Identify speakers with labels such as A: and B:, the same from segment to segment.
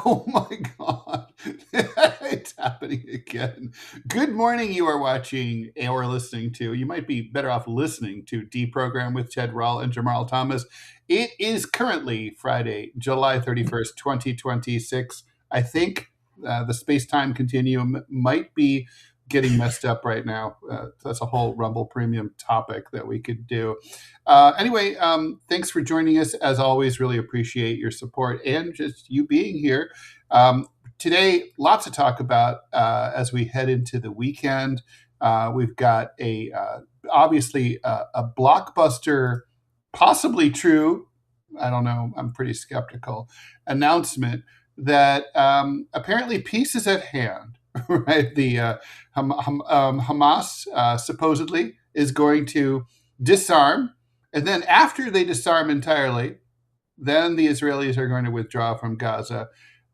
A: Oh my God. It's happening again. Good morning. You are watching or listening to, you might be better off listening to DeProgram with Ted Rall and Jamarl Thomas. It is currently Friday, July 31st, 2026. I think the space-time continuum might be getting messed up right now. That's a whole Rumble Premium topic that we could do. Anyway, thanks for joining us. As always, really appreciate your support and just you being here. Today, lots to talk about as we head into the weekend. We've got obviously a blockbuster, possibly true, I don't know, I'm pretty skeptical, announcement that apparently peace is at hand. Right, the Hamas supposedly is going to disarm, and then after they disarm entirely, then the Israelis are going to withdraw from Gaza.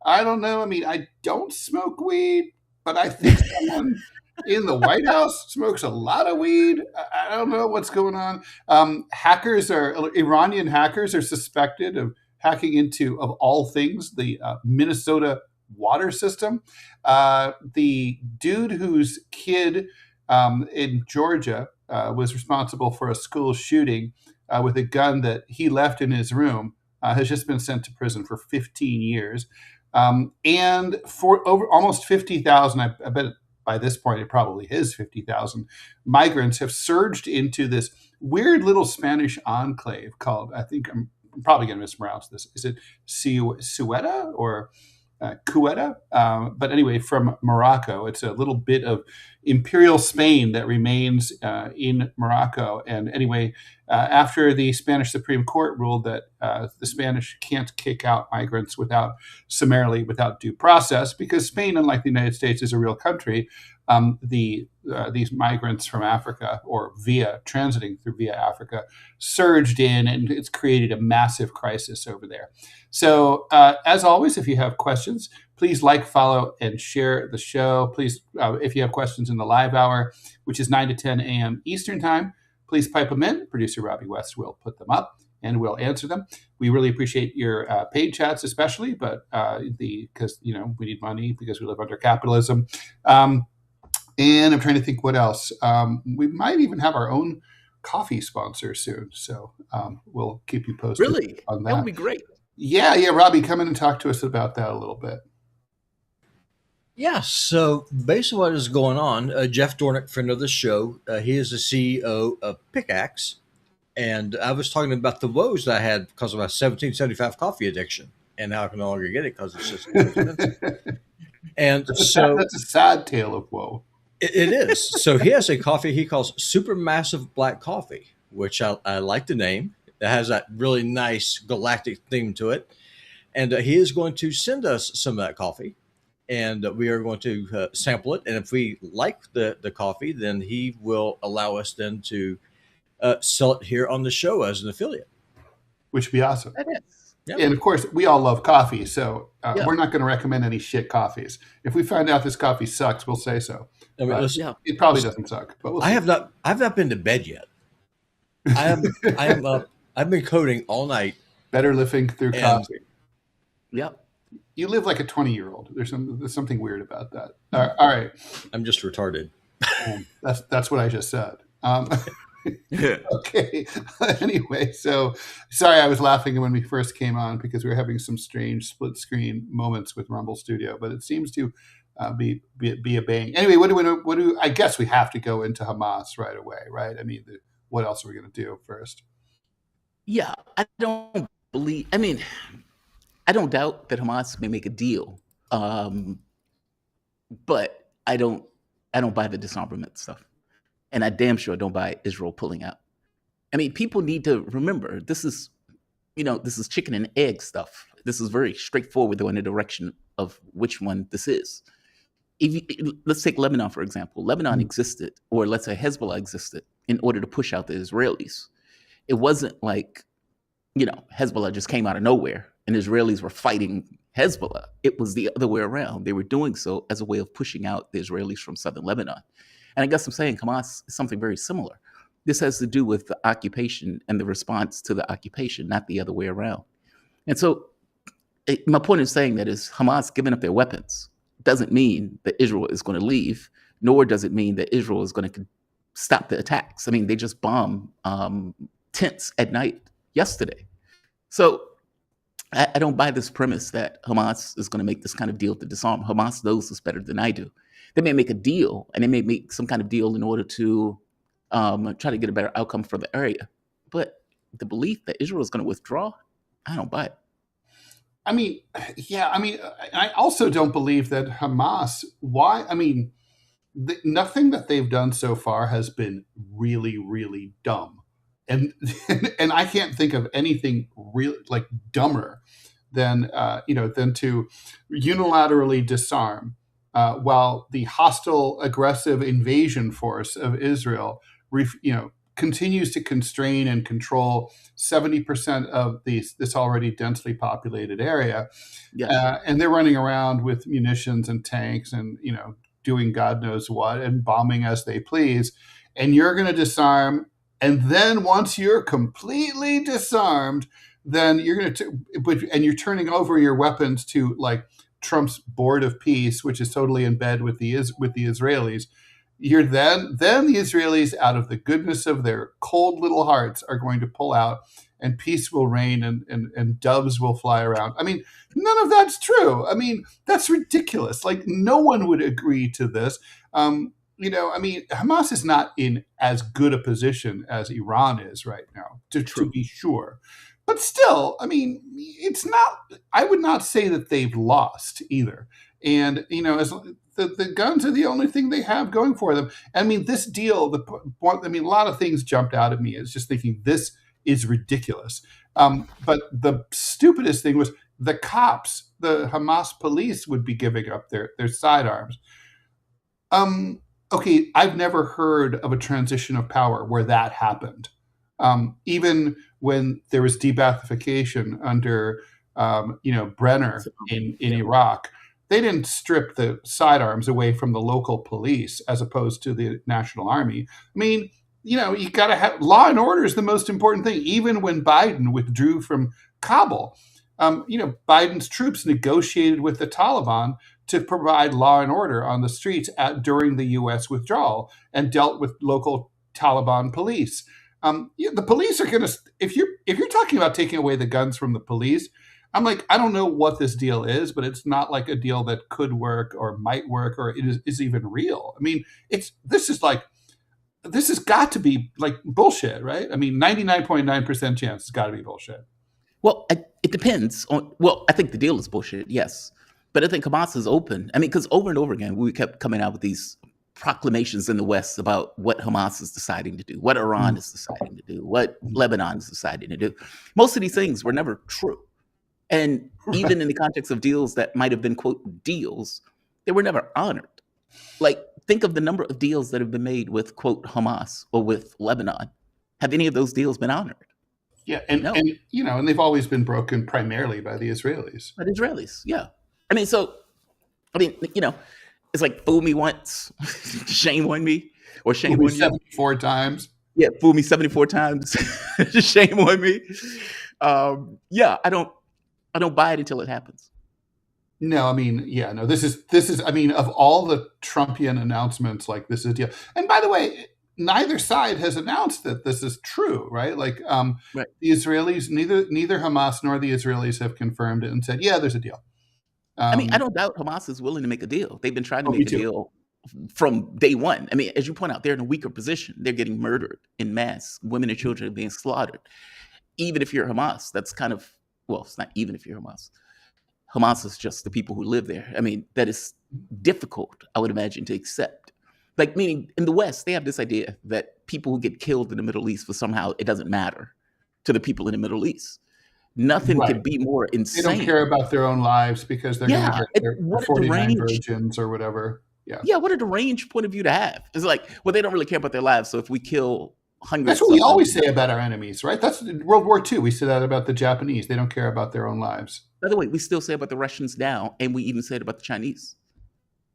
A: I don't know. I mean, I don't smoke weed, but I think someone in the White House smokes a lot of weed. I don't know what's going on. Iranian hackers are suspected of hacking into, of all things, the Minnesota water system. The dude whose kid in Georgia was responsible for a school shooting with a gun that he left in his room has just been sent to prison for 15 years. And for over almost 50,000, I bet by this point it probably is 50,000 migrants have surged into this weird little Spanish enclave called, I think I'm probably going to mispronounce this. Is it Ceuta or Ceuta, but anyway, from Morocco. It's a little bit of imperial Spain that remains in Morocco. And anyway, after the Spanish Supreme Court ruled that the Spanish can't kick out migrants summarily without due process, because Spain, unlike the United States, is a real country, these migrants from Africa or transiting through via Africa surged in, and it's created a massive crisis over there. So as always, if you have questions, please like, follow, and share the show. Please, if you have questions in the live hour, which is 9 to 10 a.m. Eastern time, please pipe them in. Producer Robbie West will put them up and we'll answer them. We really appreciate your paid chats, especially, but because we need money because we live under capitalism. And I'm trying to think what else. We might even have our own coffee sponsor soon, so we'll keep you posted.
B: Really?
A: On that.
B: That would be great.
A: Yeah, Robbie, come in and talk to us about that a little bit.
C: Yeah, so basically what is going on, Jeff Dornick, friend of the show, he is the CEO of Pickaxe, and I was talking about the woes that I had because of my 1775 coffee addiction, and now I can no longer get it because it's just too expensive. And
A: that's a sad tale of woe.
C: It is. So he has a coffee he calls Supermassive Black Coffee, which I like the name. It has that really nice galactic theme to it. And he is going to send us some of that coffee, and we are going to sample it. And if we like the coffee, then he will allow us then to sell it here on the show as an affiliate.
A: Which would be awesome.
B: That is.
A: Yep. And of course, we all love coffee, so we're not going to recommend any shit coffees. If we find out this coffee sucks, we'll say so. I mean, it probably doesn't suck. But
C: I have not been to bed yet. I am up. I've been coding all night.
A: Better living through coffee.
B: Yep.
A: You live like a 20-year-old. There's something weird about that. All right.
C: I'm just retarded.
A: That's what I just said. Okay. Anyway, so sorry, I was laughing when we first came on because we were having some strange split screen moments with Rumble Studio, but it seems to be a bang. Anyway, what do I guess we have to go into Hamas right away, right? I mean, what else are we going to do first?
B: Yeah, I don't doubt that Hamas may make a deal, but I don't buy the disarmament stuff. And I damn sure don't buy Israel pulling out. I mean, people need to remember this is chicken and egg stuff. This is very straightforward though in the direction of which one this is. Let's take Lebanon, for example. Lebanon existed, or let's say Hezbollah existed, in order to push out the Israelis. It wasn't like, Hezbollah just came out of nowhere and Israelis were fighting Hezbollah. It was the other way around. They were doing so as a way of pushing out the Israelis from southern Lebanon. And I guess I'm saying Hamas is something very similar. This has to do with the occupation and the response to the occupation, not the other way around. And so my point in saying that is Hamas giving up their weapons doesn't mean that Israel is going to leave, nor does it mean that Israel is going to stop the attacks. I mean, they just bombed tents at night yesterday. So I don't buy this premise that Hamas is going to make this kind of deal to disarm. Hamas knows this better than I do. They may make a deal, and they may make some kind of deal in order to try to get a better outcome for the area. But the belief that Israel is going to withdraw, I don't buy it.
A: I mean, yeah, I mean, I also don't believe that Hamas, nothing that they've done so far has been really, really dumb. And and I can't think of anything really like dumber than than to unilaterally disarm while the hostile, aggressive invasion force of Israel, continues to constrain and control 70% of this already densely populated area.
B: Yes.
A: And they're running around with munitions and tanks and doing God knows what and bombing as they please. And you're going to disarm. And then once you're completely disarmed, then you're going to, and you're turning over your weapons to like Trump's Board of Peace, which is totally in bed with the Israelis. You're then the Israelis, out of the goodness of their cold little hearts, are going to pull out, and peace will reign, and doves will fly around. I mean, none of that's true. I mean, that's ridiculous. Like, no one would agree to this. Hamas is not in as good a position as Iran is right now, to be sure. But still, I mean, it's not, I would not say that they've lost either. And, as the guns are the only thing they have going for them. I mean, this deal, a lot of things jumped out at me as just thinking this is ridiculous. But the stupidest thing was the cops, the Hamas police, would be giving up their sidearms. Okay, I've never heard of a transition of power where that happened. Even when there was de-Baathification under, Brenner in Iraq, they didn't strip the sidearms away from the local police as opposed to the National Army. I mean, you got to have law and order is the most important thing. Even when Biden withdrew from Kabul, Biden's troops negotiated with the Taliban to provide law and order on the streets during the U.S. withdrawal and dealt with local Taliban police. The police are going to, if you're talking about taking away the guns from the police, I'm like, I don't know what this deal is, but it's not like a deal that could work or might work or is even real. I mean, this has got to be like bullshit, right? I mean, 99.9% chance it's got to be bullshit.
B: Well, it depends on. Well, I think the deal is bullshit, yes, but I think Hamas is open. I mean, because over and over again, we kept coming out with these proclamations in the West about what Hamas is deciding to do, what Iran is deciding to do, what Lebanon is deciding to do. Most of these things were never true. And even in the context of deals that might have been, quote, deals, they were never honored. Like, think of the number of deals that have been made with, quote, Hamas or with Lebanon. Have any of those deals been honored?
A: Yeah, and they've always been broken primarily by the Israelis.
B: By the Israelis, yeah. It's like, fool me once, shame on me, or shame on you.
A: 74 times.
B: Yeah, fool me 74 times, shame on me. I don't buy it until it happens.
A: No, I mean, yeah, no, this is, I mean, of all the Trumpian announcements, like, this is a deal. And by the way, neither side has announced that this is true, right? Like,
B: Right.
A: The Israelis, neither Hamas nor the Israelis have confirmed it and said, yeah, there's a deal.
B: I don't doubt Hamas is willing to make a deal. They've been trying to
A: me
B: make a
A: too.
B: deal from day one. I mean, as you point out, they're in a weaker position. They're getting murdered in mass. Women and children are being slaughtered. Even if you're Hamas, that's kind of, well, it's not even if you're Hamas. Hamas is just the people who live there. I mean, that is difficult, I would imagine, to accept. Like, meaning in the West, they have this idea that people who get killed in the Middle East, for somehow it doesn't matter to the people in the Middle East. Nothing
A: Right.
B: could be more insane.
A: They don't care about their own lives because they're
B: Yeah,
A: going to get their
B: what a
A: 49
B: deranged-
A: virgins or whatever.
B: Yeah, what a deranged point of view to have. It's like, well, they don't really care about their lives, so if we kill hundreds
A: That's what we
B: of them-
A: always say about our enemies, right? That's World War II. We say that about the Japanese. They don't care about their own lives.
B: By the way, we still say about the Russians now, and we even say it about the Chinese.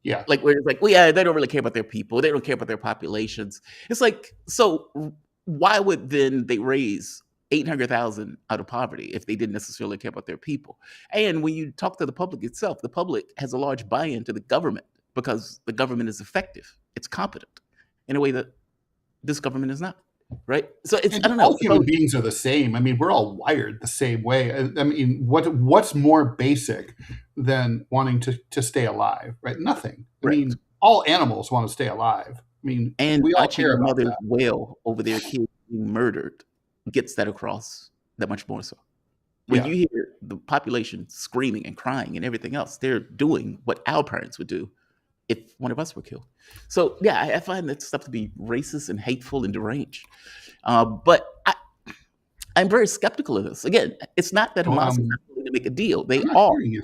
A: Yeah.
B: Like, where it's like, well, yeah, they don't really care about their people. They don't care about their populations. It's like, so why would then they raise 800,000 out of poverty if they didn't necessarily care about their people. And when you talk to the public itself, the public has a large buy-in to the government because the government is effective. It's competent in a way that this government is not. Right. So it's,
A: And
B: I don't know.
A: all human beings are the same. I mean, we're all wired the same way. I mean, what's more basic than wanting to stay alive? Right. Nothing. I
B: Right.
A: mean, all animals want to stay alive. I mean,
B: And
A: we all
B: watching
A: care
B: a
A: about
B: mother
A: that.
B: wail over their kids being murdered gets that across that much more so. When
A: Yeah.
B: you hear the population screaming and crying and everything else, they're doing what our parents would do if one of us were killed. So yeah, I find that stuff to be racist and hateful and deranged. But I'm very skeptical of this. Again, it's not that
A: Well,
B: Hamas is not willing to make a deal. They
A: I'm not
B: are.
A: hearing you.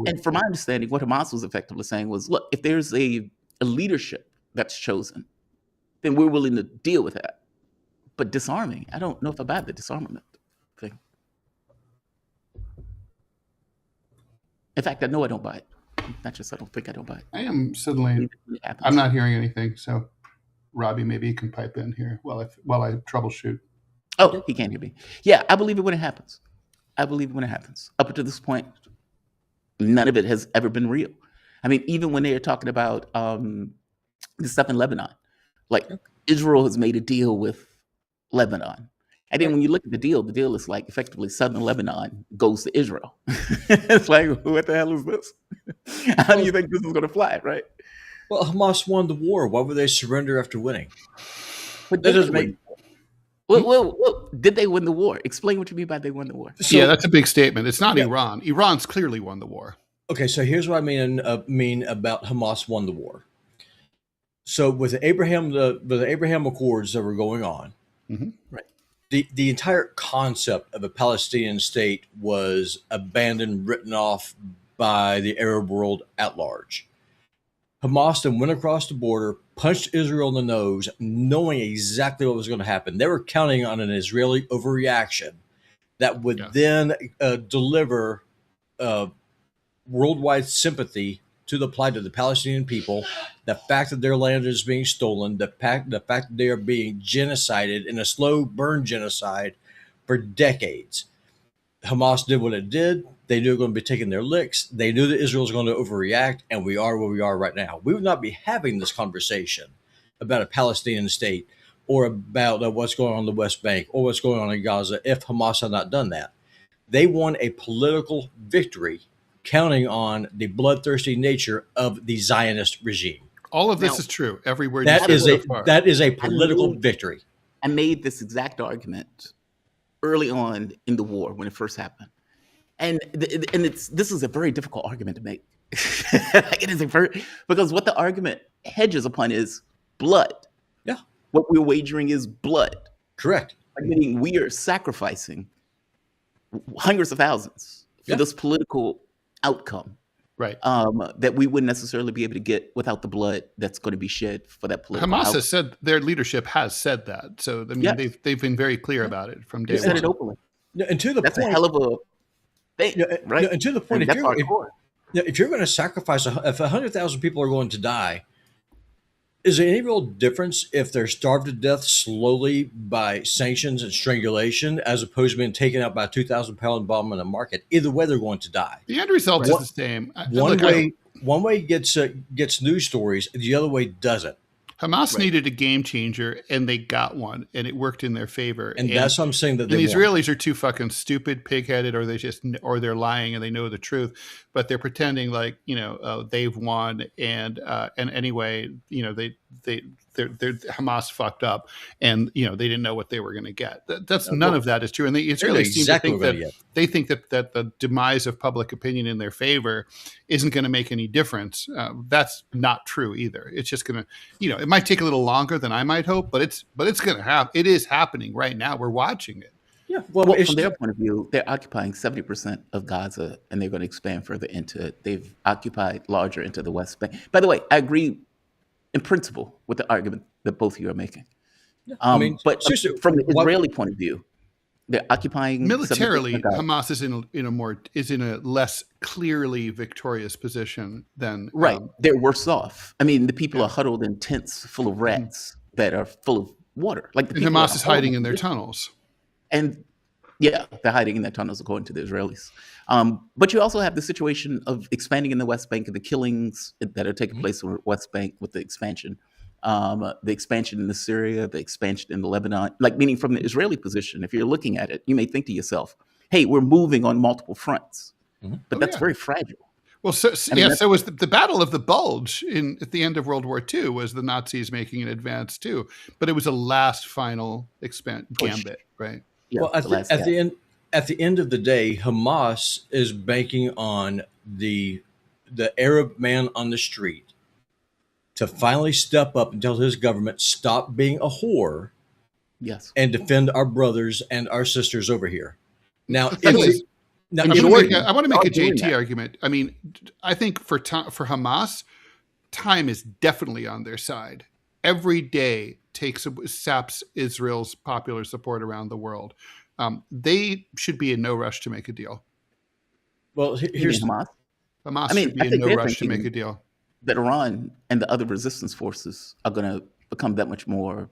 B: And from my understanding, what Hamas was effectively saying was, look, if there's a leadership that's chosen, then we're willing to deal with that. But disarming, I don't know if I buy the disarmament thing. In fact, I know I don't buy it. Not just I don't think I don't buy it.
A: I am suddenly.
B: It happens.
A: I'm not hearing anything. So, Robbie, maybe you can pipe in here while I troubleshoot.
B: Oh, he can't hear me. Yeah, I believe it when it happens. I believe it when it happens. Up until this point, none of it has ever been real. I mean, even when they're talking about the stuff in Lebanon, like Israel has made a deal with Lebanon. And then when you look at the deal is like effectively southern Lebanon goes to Israel. It's like, what the hell is this? How do you think this is going to fly, right?
C: Well, Hamas won the war. Why would they surrender after winning?
B: But
C: That
B: did
C: doesn't
B: they
C: make.
B: win? Well, did they win the war? Explain what you mean by they won the war.
C: So,
A: Yeah, that's a big statement. It's not
C: Yeah.
A: Iran. Iran's clearly won the war.
C: Okay, so here's what I mean about Hamas won the war. So with the Abraham Accords that were going on,
A: Mhm.
B: Right.
C: the entire concept of a Palestinian state was abandoned, written off by the Arab world at large. Hamas then went across the border, punched Israel in the nose, knowing exactly what was going to happen. They were counting on an Israeli overreaction that would then deliver worldwide sympathy to the plight of the Palestinian people, the fact that their land is being stolen, the fact that they are being genocided in a slow burn genocide for decades. Hamas did what it did. They knew it was going to be taking their licks. They knew that Israel was going to overreact, and we are where we are right now. We would not be having this conversation about a Palestinian state or about what's going on in the West Bank or what's going on in Gaza if Hamas had not done that. They won a political victory counting on the bloodthirsty nature of the Zionist regime.
A: All of this
B: Now,
A: is true. Every word
C: That
A: you
C: is
A: said so far.
C: that is a political victory.
B: I made this exact argument early on in the war when it first happened, and this is a very difficult argument to make. It is because what the argument hedges upon is blood.
C: Yeah.
B: What we're wagering is blood.
C: Correct.
B: Meaning we are sacrificing hundreds of thousands for this political outcome
A: Right.
B: that we wouldn't necessarily be able to get without the blood that's going to be shed for that political
A: Hamas
B: outcome.
A: has said, their leadership has said that. So, I mean,
B: Yes.
A: they've been very clear about it from day
B: They said
A: one.
B: it openly.
C: And to the
B: That's
C: point,
B: a hell of a thing, right?
C: And to the point,
B: And that's hardcore.
C: if you're going to sacrifice, if 100,000 people are going to die, is there any real difference if they're starved to death slowly by sanctions and strangulation as opposed to being taken out by a 2,000-pound bomb in a market? Either way, they're going to die.
A: The end result is
C: One-
A: the same.
C: One way gets news stories, the other way doesn't.
A: Hamas needed a game changer, and they got one, and it worked in their favor.
C: And that's what I'm saying that
A: And
C: they
A: the
C: want.
A: Israelis are too fucking stupid, pig-headed, or they're lying and they know the truth, but they're pretending like they've won. And anyway, they're Hamas fucked up, and they didn't know what they were going to get. That's none of that is true. And the Israelis seem to think that they think that the demise of public opinion in their favor isn't going to make any difference. That's not true either. It's just going to, it might take a little longer than I might hope, but it's going to happen. It is happening right now. We're watching it.
C: Yeah.
B: Well, from their point of view, they're occupying 70% of Gaza, and they're going to expand further into it. They've occupied larger into the West Bank. By the way, I agree in principle with the argument that both of you are making. But from the Israeli point of view, they're occupying
A: militarily.
B: 70% of Gaza.
A: Hamas is in a less clearly victorious position than
B: They're worse off. I mean, the people are huddled in tents full of rats that are full of water. Like
A: and Hamas is hiding in their tunnels.
B: And Yeah, they're hiding in their tunnels, according to the Israelis. But you also have the situation of expanding in the West Bank and the killings that are taking place in the West Bank with the expansion in the Syria, the expansion in the Lebanon, like meaning from the Israeli position. If you're looking at it, you may think to yourself, hey, we're moving on multiple fronts, but that's very fragile.
A: Well, so was the Battle of the Bulge at the end of World War II was the Nazis making an advance too, but it was a last final gambit, right?
C: Yeah, well, at the end of the day, Hamas is banking on the Arab man on the street to finally step up and tell his government, stop being a whore, and defend our brothers and our sisters over here. Now, I
A: want to make a JT argument. I mean, I think for Hamas, time is definitely on their side. Every day saps Israel's popular support around the world. They should be in no rush to make a deal.
B: Well, here's Hamas.
A: Hamas should be in no rush to make a deal.
B: That Iran and the other resistance forces are going to become that much more,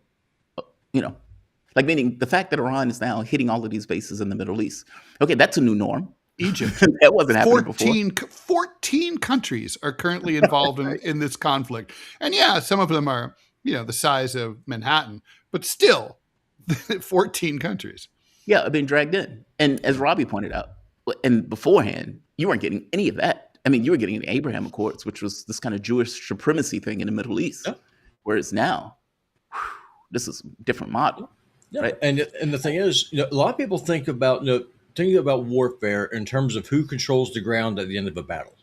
B: like meaning the fact that Iran is now hitting all of these bases in the Middle East. Okay, that's a new norm.
A: Egypt.
B: That wasn't happening before.
A: 14 countries are currently involved in this conflict. And yeah, some of them are, the size of Manhattan, but still 14 countries.
B: Yeah, being dragged in. And as Robbie pointed out, and beforehand, you weren't getting any of that. I mean, you were getting the Abraham Accords, which was this kind of Jewish supremacy thing in the Middle East. Yeah. Whereas now, this is a different model.
C: Yeah.
B: Right?
C: And the thing is, a lot of people think about warfare in terms of who controls the ground at the end of a battle.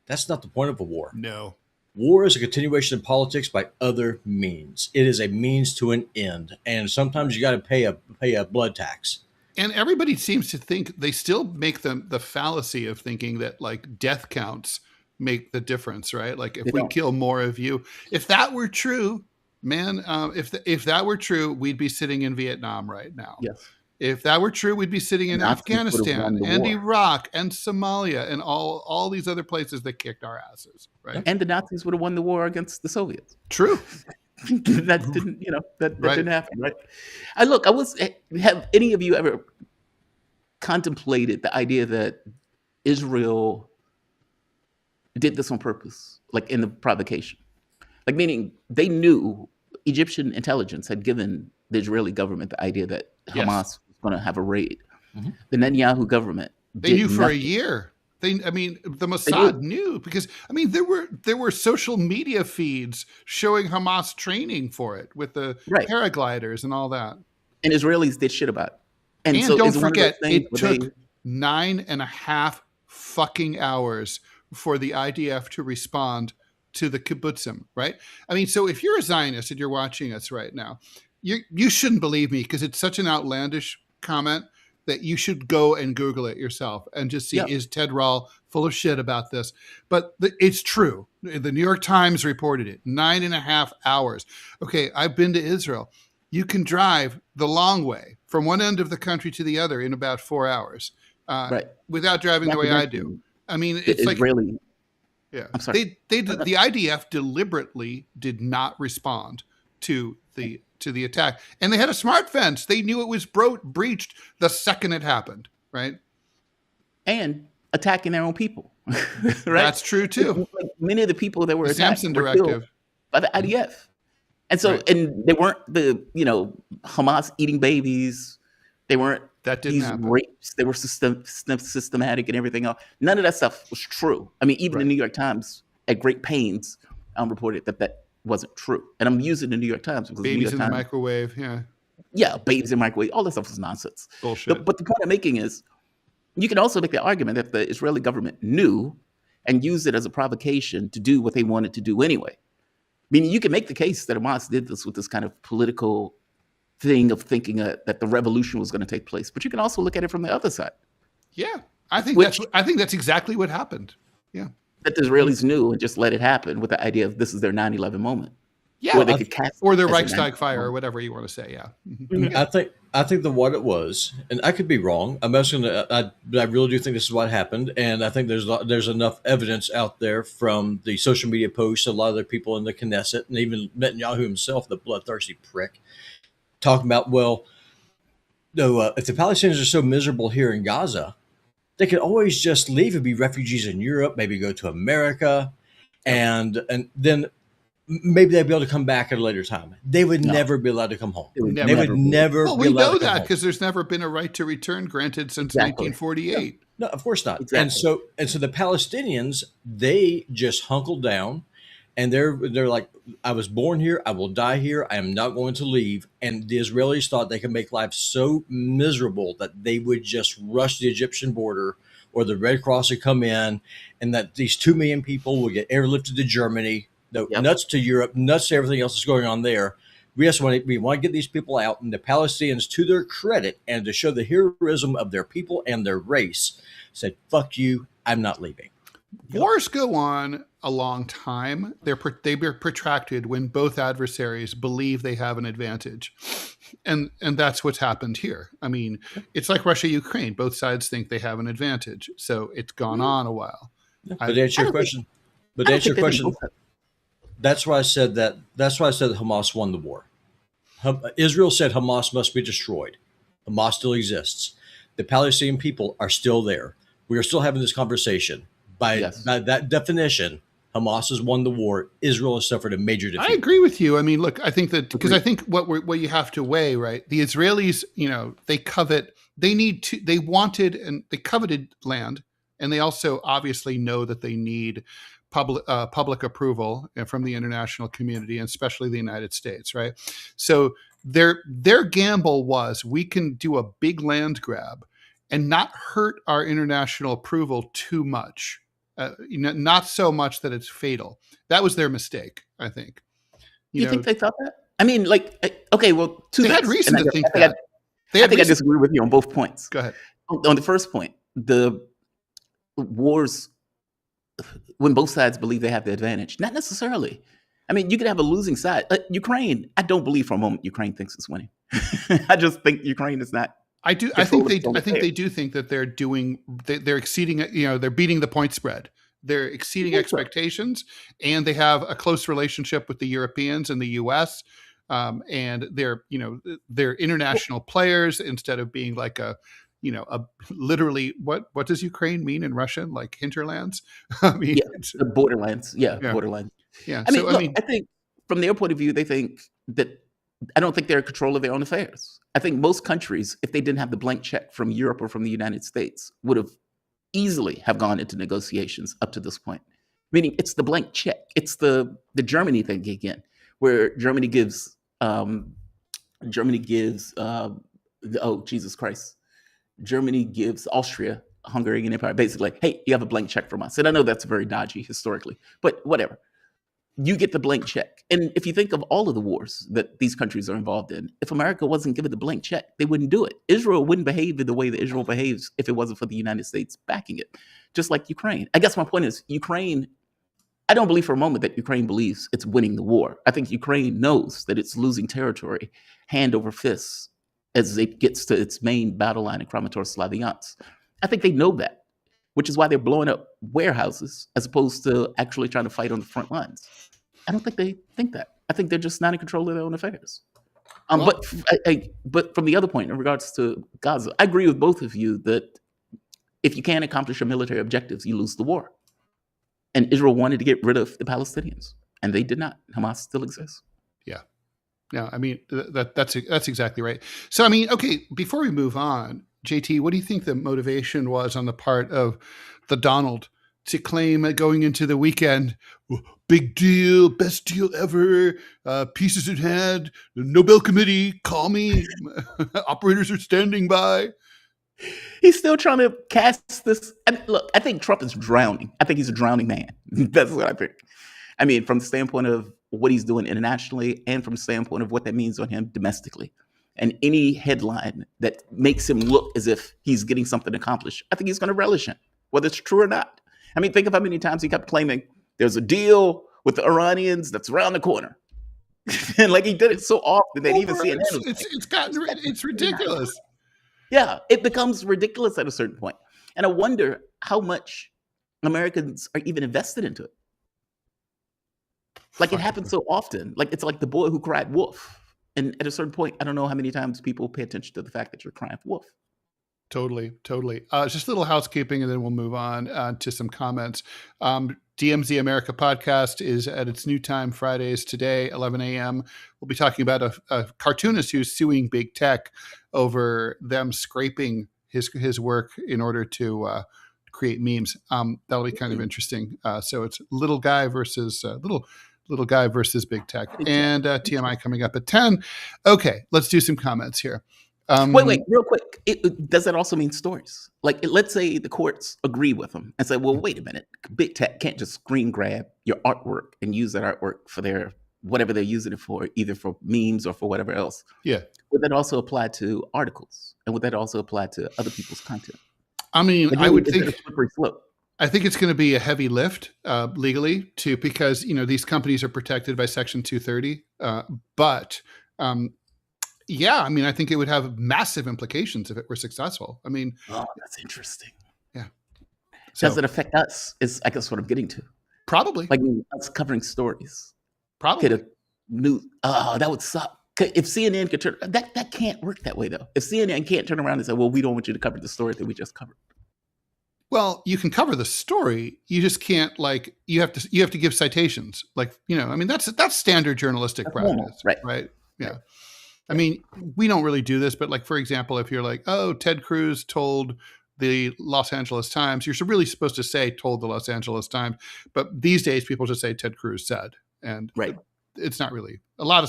C: That's not the point of a war.
A: No.
C: War is a continuation of politics by other means. It is a means to an end. And sometimes you got to pay a blood tax.
A: And everybody seems to think they still make the fallacy of thinking that like death counts make the difference, right? Like if we kill more of you, if that were true, man, if that were true, we'd be sitting in Vietnam right now.
B: Yes.
A: If that were true, we'd be sitting in Afghanistan and Iraq and Somalia and all these other places that kicked our asses, right?
B: And the Nazis would have won the war against the Soviets.
A: True.
B: That didn't, that didn't happen, right? Have any of you ever contemplated the idea that Israel did this on purpose, like in the provocation? Like meaning they knew Egyptian intelligence had given the Israeli government the idea that Hamas was going to have a raid. Mm-hmm. The Netanyahu government
A: they knew for a year. The Mossad knew because there were social media feeds showing Hamas training for it with the paragliders and all that.
B: And Israelis did shit about it.
A: And so don't forget, it took 9.5 fucking hours for the IDF to respond to the kibbutzim, right? I mean, so if you're a Zionist and you're watching us right now, you shouldn't believe me because it's such an outlandish comment that you should go and Google it yourself and just see, is Ted Rall full of shit about this? But it's true. The New York Times reported it, 9.5 hours. Okay, I've been to Israel. You can drive the long way from one end of the country to the other in about 4 hours without driving the way I do. I mean, it's like
B: really.
A: Yeah, I'm sorry. The IDF deliberately did not respond to the attack, and they had a smart fence. They knew it was breached the second it happened, right?
B: And attacking their own people, right?
A: That's true too.
B: Like many of the people that were
A: the
B: attacked
A: Samson
B: were
A: directive
B: by the IDF, and so and they weren't the Hamas eating babies. They weren't these rapes. They were systematic and everything else. None of that stuff was true. I mean, even the New York Times at great pains reported that wasn't true. And I'm using the New York Times because
A: babies
B: in
A: the microwave,
B: babies in the microwave, all that stuff is nonsense.
A: Bullshit.
B: But the point I'm making is, you can also make the argument that the Israeli government knew and used it as a provocation to do what they wanted to do anyway. Meaning, you can make the case that Hamas did this with this kind of political thing of thinking that the revolution was going to take place, but you can also look at it from the other side.
A: Yeah, I think that's exactly what happened. Yeah.
B: That the Israelis knew and just let it happen with the idea of this is their 9/11 moment.
A: Yeah,
B: where they could cast
A: or their Reichstag fire or whatever you want to say. Yeah,
C: mm-hmm. I think that what it was, and I could be wrong. I really do think this is what happened, and I think there's enough evidence out there from the social media posts, a lot of the people in the Knesset, and even Netanyahu himself, the bloodthirsty prick, talking about No, if the Palestinians are so miserable here in Gaza, they could always just leave and be refugees in Europe, maybe go to America,
A: Yep.
C: and then maybe they'd be able to come back at a later time. They would
B: No.
C: never be allowed to come home.
B: It would
C: They would
B: be.
C: never
A: Well,
C: be
A: we
C: allowed
A: know
C: to come
A: that
C: home.
A: because there's never been a right to return granted since
B: Exactly.
A: 1948.
C: No, of course not.
B: Exactly.
C: And so the Palestinians, they just hunkled down, and they're like, I was born here, I will die here, I am not going to leave. And the Israelis thought they could make life so miserable that they would just rush the Egyptian border, or the Red Cross would come in, and that these 2 million people would get airlifted to Germany,
B: Yep.
C: nuts to Europe, nuts to everything else that's going on there. We want to get these people out, and the Palestinians, to their credit and to show the heroism of their people and their race, said, "Fuck you, I'm not leaving."
A: Wars go on a long time. They're protracted when both adversaries believe they have an advantage, and that's what's happened here. I mean, it's like Russia, Ukraine. Both sides think they have an advantage, so it's gone on a while.
C: But to answer your question, that's why I said that. That's why I said that Hamas won the war. Israel said Hamas must be destroyed. Hamas still exists. The Palestinian people are still there. We are still having this conversation. By that definition, Hamas has won the war. Israel has suffered a major defeat.
A: I agree with you. I mean, look, I think that because I think what you have to weigh, right? The Israelis, they wanted and they coveted land, and they also obviously know that they need public approval from the international community, and especially the United States, right? So their gamble was, we can do a big land grab and not hurt our international approval too much. Not so much that it's fatal. That was their mistake, I think.
B: You think they thought that? I mean, okay, well,
A: they had reason to think that.
B: I think I disagree with you on both points.
A: Go ahead.
B: On the first point, the wars, when both sides believe they have the advantage, not necessarily. I mean, you could have a losing side. Ukraine, I don't believe for a moment Ukraine thinks it's winning. I just think Ukraine is not.
A: I do. I think they do think that they're exceeding. They're beating the point spread. They're exceeding expectations, and they have a close relationship with the Europeans and the U.S. And they're international players instead of being like a literally what does Ukraine mean in Russian? Like hinterlands? I mean,
B: the borderlands. Yeah, borderlands.
A: Yeah.
B: I think from their point of view, they think that. I don't think they're in control of their own affairs. I think most countries, if they didn't have the blank check from Europe or from the United States, would have easily have gone into negotiations up to this point. Meaning, it's the blank check. It's the Germany thing again, where Germany gives oh Jesus Christ, Germany gives Austria, Hungarian Empire, basically, hey, you have a blank check from us. And I know that's very dodgy historically, but whatever. You get the blank check. And if you think of all of the wars that these countries are involved in, if America wasn't given the blank check, they wouldn't do it. Israel wouldn't behave in the way that Israel behaves if it wasn't for the United States backing it, just like Ukraine. I guess my point is Ukraine, I don't believe for a moment that Ukraine believes it's winning the war. I think Ukraine knows that it's losing territory hand over fist as it gets to its main battle line in Kramatorsk-Slaviansk. I think they know that, which is why they're blowing up warehouses as opposed to actually trying to fight on the front lines. I don't think they think that. I think they're just not in control of their own affairs. But from the other point, in regards to Gaza, I agree with both of you that if you can't accomplish your military objectives, you lose the war. And Israel wanted to get rid of the Palestinians, and they did not. Hamas still exists.
A: Yeah. Yeah, I mean, that's exactly right. So, I mean, okay, before we move on, JT, what do you think the motivation was on the part of the Donald to claim going into the weekend, big deal, best deal ever, pieces in hand, the Nobel Committee, call me, operators are standing by?
B: He's still trying to cast this. Look, I think Trump is drowning. I think he's a drowning man. That's what I think. I mean, from the standpoint of what he's doing internationally and from the standpoint of what that means on him domestically. And any headline that makes him look as if he's getting something accomplished, I think he's going to relish it, whether it's true or not. I mean, think of how many times he kept claiming there's a deal with the Iranians that's around the corner. And like he did it so often that even CNN
A: it's ridiculous.
B: Yeah, it becomes ridiculous at a certain point. And I wonder how much Americans are even invested into it. Like it happens so often. Like it's like the boy who cried wolf. And at a certain point, I don't know how many times people pay attention to the fact that you're crying for wolf.
A: Totally. Just a little housekeeping, and then we'll move on to some comments. DMZ America podcast is at its new time Fridays today, 11 a.m. We'll be talking about a cartoonist who's suing big tech over them scraping his work in order to create memes. That'll be kind of interesting. So it's little guy versus big tech, and TMI coming up at 10. Okay, let's do some comments here.
B: Wait, real quick. Does that also mean stories? Like, let's say the courts agree with them and say, well, wait a minute. Big tech can't just screen grab your artwork and use that artwork for their whatever they're using it for, either for memes or for whatever else.
A: Yeah.
B: Would that also apply to articles? And would that also apply to other people's content?
A: I mean,
B: Like,
A: I would
B: is it
A: think...
B: a slippery slope?
A: I think it's going to be a heavy lift legally because, these companies are protected by Section 230. But yeah, I mean, I think it would have massive implications if it were successful. I mean,
B: Oh, that's interesting.
A: yeah.
B: Does
A: So
B: it affect us? Is I guess what I'm getting to.
A: probably,
B: Like us covering stories. Could
A: probably.
B: a new that would suck. If CNN could turn that can't work that way though. If CNN can't turn around and say, well, we don't want you to cover the story that we just covered.
A: Well, you can cover the story. You just can't you have to give citations. I mean, that's standard journalistic
B: That's normal,
A: practice,
B: right?
A: right? Yeah. I mean, we don't really do this, but for example, if you're like, oh, Ted Cruz told the Los Angeles Times, you're really supposed to say told the Los Angeles Times. But these days people just say Ted Cruz said, and
B: Right.
A: it's not really a lot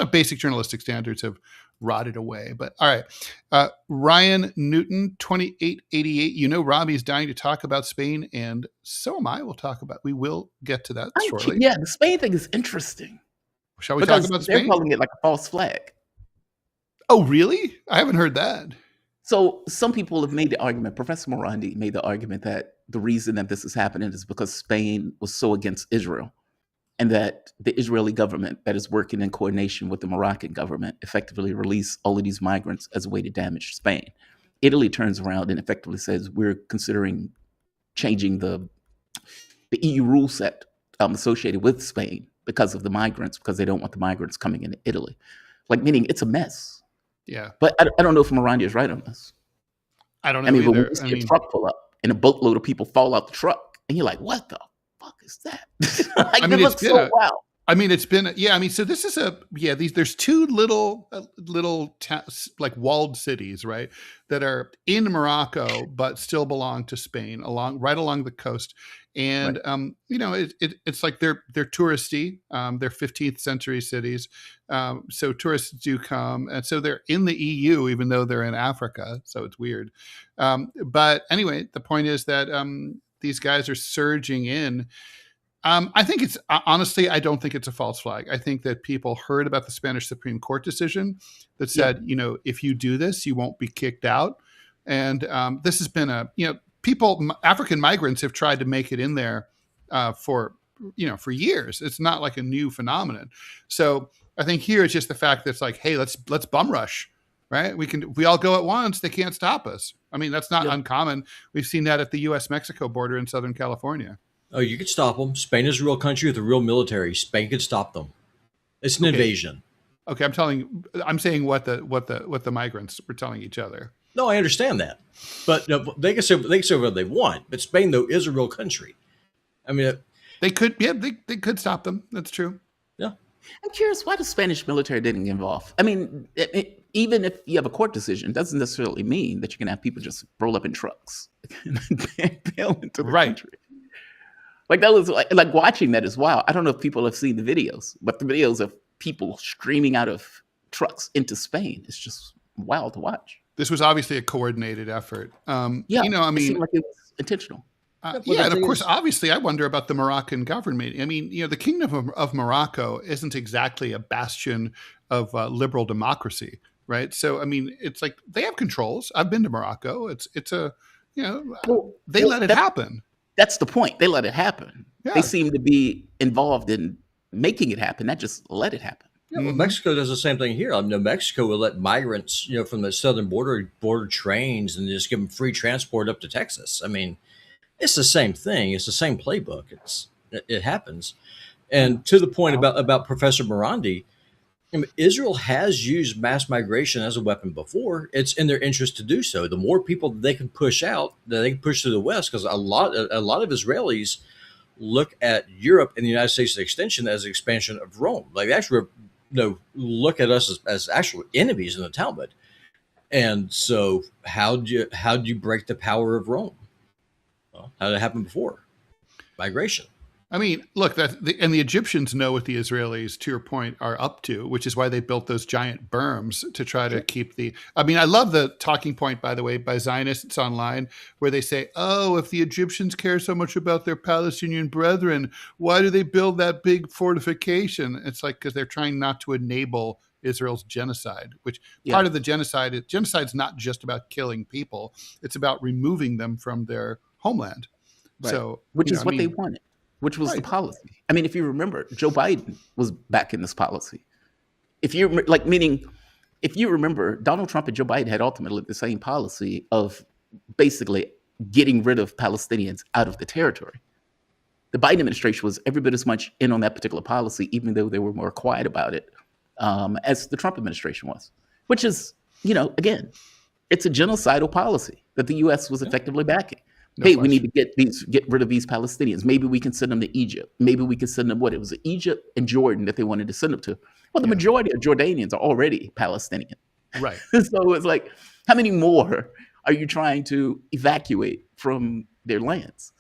A: of basic journalistic standards have rotted away. But all right. Ryan Newton, 2888. Robbie's dying to talk about Spain, and so am I. We will get to that shortly.
B: Yeah, the Spain thing is interesting.
A: Shall we talk about
B: They're
A: Spain?
B: calling it like a false flag.
A: Oh, really? I haven't heard that.
B: So some people have made the argument, Professor Morandi made the argument that the reason that this is happening is because Spain was so against Israel, and that the Israeli government that is working in coordination with the Moroccan government effectively released all of these migrants as a way to damage Spain. Italy turns around and effectively says, we're considering changing the EU rule set associated with Spain because of the migrants, because they don't want the migrants coming into Italy. Meaning it's a mess.
A: Yeah.
B: But I don't know if Morandi is right on this.
A: I don't know
B: I mean,
A: either.
B: when you see a truck pull up and a boatload of people fall out the truck, and you're like, what the fuck is that? It looks so wild.
A: I mean, it's been, so this is there's two little walled cities, right, that are in Morocco, but still belong to Spain right along the coast. And, right. It's like they're touristy. They're 15th century cities. So tourists do come. And so they're in the EU, even though they're in Africa. So it's weird. But anyway, the point is that these guys are surging in. I think honestly, I don't think it's a false flag. I think that people heard about the Spanish Supreme Court decision that said, if you do this, you won't be kicked out. And this has been African migrants have tried to make it in there for years. It's not like a new phenomenon. So I think here it's just the fact that it's like, hey, let's bum rush, right? If we all go at once, they can't stop us. I mean, that's not uncommon. We've seen that at the U.S.-Mexico border in Southern California.
C: Oh, you could stop them. Spain is a real country with a real military. Spain could stop them. It's an invasion.
A: Okay, I'm saying what the migrants were telling each other.
C: No, I understand that, but they can say what they want. But Spain, though, is a real country. I mean,
A: they could stop them. That's true.
C: Yeah.
B: I'm curious why the Spanish military didn't get involved. I mean, even if you have a court decision, doesn't necessarily mean that you can have people just roll up in trucks and bail into the country. That was like watching that is wild. I don't know if people have seen the videos, but the videos of people streaming out of trucks into Spain is just wild to watch.
A: This was obviously a coordinated effort.
B: I mean, it seemed like it was intentional.
A: And of course, obviously, I wonder about the Moroccan government. I mean, the Kingdom of Morocco isn't exactly a bastion of liberal democracy, right? So, I mean, it's like they have controls. I've been to Morocco. It's they let it happen.
B: That's the point. They let it happen.
A: Yeah.
B: They seem to be involved in making it happen, not just let it happen.
C: Yeah, well, Mexico does the same thing here. I know Mexico will let migrants, from the southern border trains and just give them free transport up to Texas. I mean, it's the same thing. It's the same playbook. It happens. And to the point about Professor Morandi, I mean, Israel has used mass migration as a weapon before. It's in their interest to do so. The more people they can push out, that they can push to the west, because a lot of Israelis look at Europe and the United States extension as an expansion of Rome. Like, they actually, look at us as actual enemies in the Talmud. And so, how do you break the power of Rome? Well, how did it happen before? Migration.
A: I mean, look, and the Egyptians know what the Israelis, to your point, are up to, which is why they built those giant berms to try to keep I mean, I love the talking point, by the way, by Zionists online, where they say, oh, if the Egyptians care so much about their Palestinian brethren, why do they build that big fortification? It's like, because they're trying not to enable Israel's genocide, which part of the genocide's not just about killing people. It's about removing them from their homeland.
B: Right.
A: So,
B: which is what they wanted. Which was the policy. I mean, if you remember, Joe Biden was backing this policy. If you remember, Donald Trump and Joe Biden had ultimately the same policy of basically getting rid of Palestinians out of the territory. The Biden administration was every bit as much in on that particular policy, even though they were more quiet about it, as the Trump administration was. Which is, again, it's a genocidal policy that the U.S. was effectively backing. We need to get rid of these Palestinians. Maybe we can send them to Egypt. Maybe we can send them, it was Egypt and Jordan that they wanted to send them to. Well, the majority of Jordanians are already Palestinian.
A: Right.
B: So it's like, how many more are you trying to evacuate from their lands?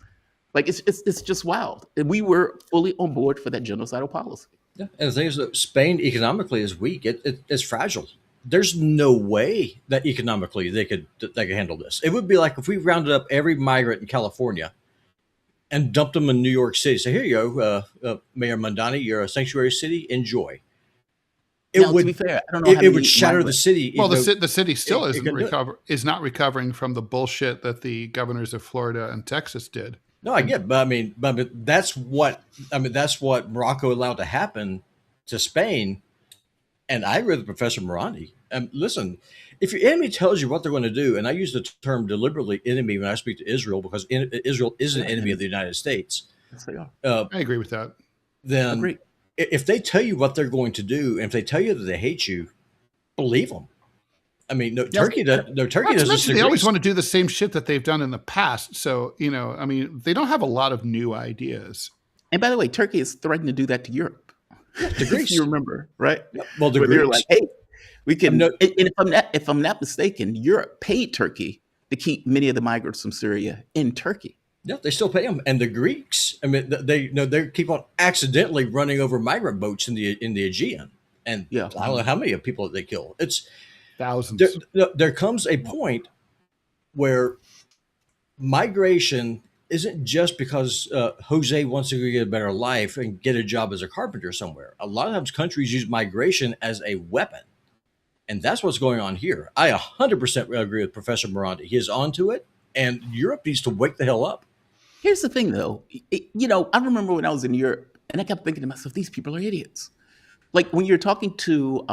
B: Like, it's just wild. And we were fully on board for that genocidal policy.
C: Yeah. And the thing is that Spain economically is weak. It's fragile. There's no way that economically they could handle this. It would be like if we rounded up every migrant in California and dumped them in New York City. So here you go, Mayor Mondani, you're a sanctuary city. Enjoy.
B: To be fair, I don't know.
C: It would shatter the city.
A: Well, the city still is not recovering from the bullshit that the governors of Florida and Texas did.
C: No, I get, but that's what Morocco allowed to happen to Spain. And I agree with Professor Morandi. Listen, if your enemy tells you what they're going to do, and I use the term deliberately enemy when I speak to Israel, because Israel is an enemy of the United States.
B: Yes, they are.
A: I agree with that.
C: Then if they tell you what they're going to do, and if they tell you that they hate you, believe them. I mean, Turkey doesn't.
A: They always want to do the same shit that they've done in the past. So, I mean, they don't have a lot of new ideas.
B: And by the way, Turkey is threatening to do that to Europe.
C: The Greeks,
B: you remember, right?
C: Well, the Greeks,
B: they're like, hey, we can. And if I'm not mistaken, Europe paid Turkey to keep many of the migrants from Syria in Turkey.
C: Yeah, they still pay them. And the Greeks, I mean, they keep on accidentally running over migrant boats in the Aegean, and I don't know how many people they kill. It's
A: thousands.
C: There comes a point where migration isn't just because Jose wants to go get a better life and get a job as a carpenter somewhere. A lot of times countries use migration as a weapon. And that's what's going on here. I 100% agree with Professor Morandi. He is onto it, and Europe needs to wake the hell up.
B: Here's the thing, though. I remember when I was in Europe, and I kept thinking to myself, these people are idiots. Like, when you're talking to,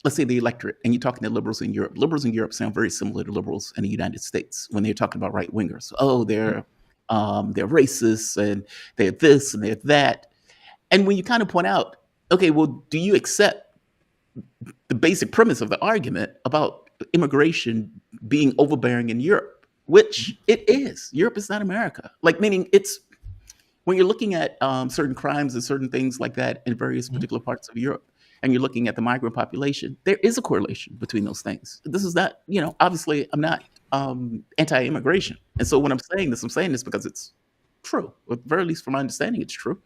B: let's say, the electorate, and you're talking to liberals in Europe sound very similar to liberals in the United States when they're talking about right-wingers. Oh, they're racist, and they're this, and they're that. And when you kind of point out, okay, well, do you accept the basic premise of the argument about immigration being overbearing in Europe, which it is. Europe is not America. Like, meaning it's, when you're looking at certain crimes and certain things like that in various particular parts of Europe, and you're looking at the migrant population, there is a correlation between those things. This is not, obviously I'm not anti-immigration. And so when I'm saying this because it's true. At the very least, from my understanding, it's true.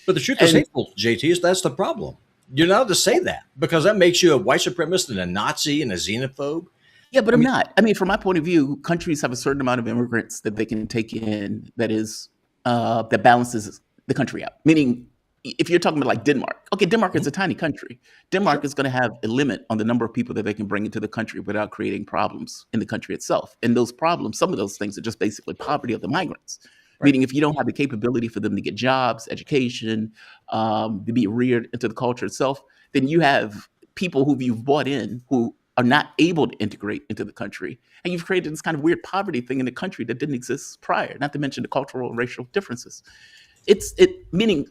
C: But the truth is hateful, JT. That's the problem. You're not allowed to say that, because that makes you a white supremacist and a Nazi and a xenophobe.
B: Yeah, but I'm not. I mean, from my point of view, countries have a certain amount of immigrants that they can take in that is that balances the country out. Meaning, if you're talking about like Denmark, okay, Denmark is a tiny country. Denmark is going to have a limit on the number of people that they can bring into the country without creating problems in the country itself. And those problems, some of those things are just basically poverty of the migrants. Right. Meaning, if you don't have the capability for them to get jobs, education, to be reared into the culture itself, then you have people who you've brought in who are not able to integrate into the country. And you've created this kind of weird poverty thing in the country that didn't exist prior, not to mention the cultural and racial differences. Meaning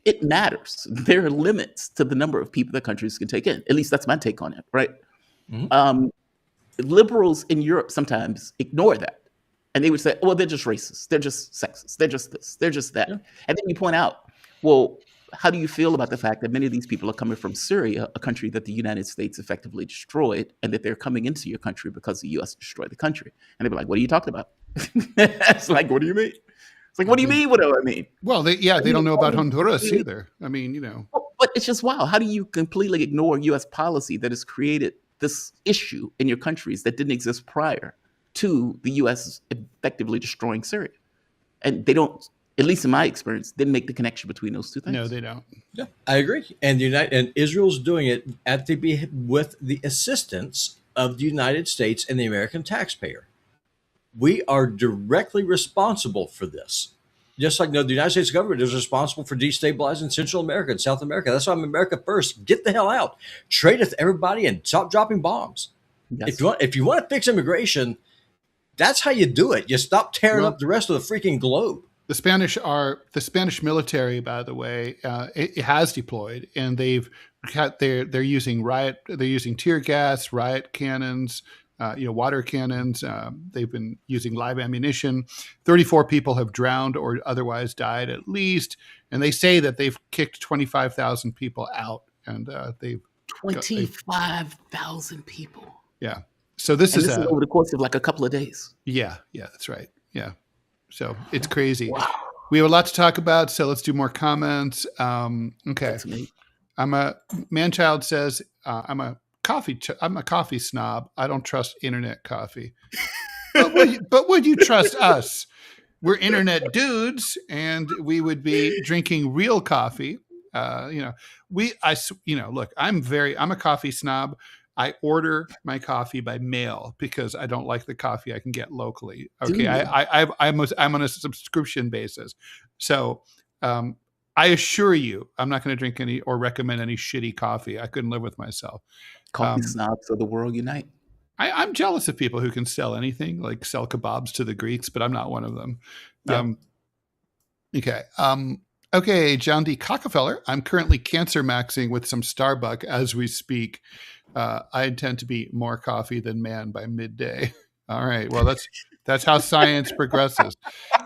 B: it matters. There are limits to the number of people that countries can take in. At least that's my take on it, right?
C: Mhm.
B: Liberals in Europe sometimes ignore that. And they would say, well, they're just racist. They're just sexist. They're just this. They're just that.
C: Yeah.
B: And then you point out, well, how do you feel about the fact that many of these people are coming from Syria, a country that the United States effectively destroyed, and that they're coming into your country because the U.S. destroyed the country? And they'd be like, what are you talking about? It's like, what do you mean? It's like, what do you mean? What do I mean?
A: Well, they don't know about Honduras either. I mean,
B: But it's just, wow. How do you completely ignore U.S. policy that has created this issue in your countries that didn't exist prior to the U.S. effectively destroying Syria? And they don't, at least in my experience, didn't make the connection between those two things.
A: No, they don't.
C: Yeah, I agree. And Israel's doing it with the assistance of the United States and the American taxpayer. We are directly responsible for this. Just like the United States government is responsible for destabilizing Central America and South America. That's why I'm America first. Get the hell out. Trade with everybody and stop dropping bombs.
B: Yes.
C: If you want to fix immigration, that's how you do it. You stop tearing up the rest of the freaking globe.
A: The Spanish military, by the way, it has deployed, and they're using tear gas, riot cannons, water cannons. They've been using live ammunition. 34 people have drowned or otherwise died at least, and they say that they've kicked 25,000 people out, and they've
B: 25,000 people.
A: Yeah. So this is
B: over the course of like a couple of days.
A: Yeah, that's right. Yeah. So it's crazy.
B: Wow.
A: We have a lot to talk about, so let's do more comments. Okay. Manchild says, I'm a coffee snob. I don't trust internet coffee. but would you trust us? We're internet dudes, and we would be drinking real coffee. Look, I'm a coffee snob. I order my coffee by mail because I don't like the coffee I can get locally. Okay, I'm on a subscription basis, so I assure you, I'm not going to drink any or recommend any shitty coffee. I couldn't live with myself.
B: Coffee snobs of the world unite.
A: I'm jealous of people who can sell anything, like sell kebabs to the Greeks, but I'm not one of them.
B: Yeah.
A: Okay, John D. Cockefeller. I'm currently cancer maxing with some Starbucks as we speak. I intend to be more coffee than man by midday. All right. Well, that's how science progresses.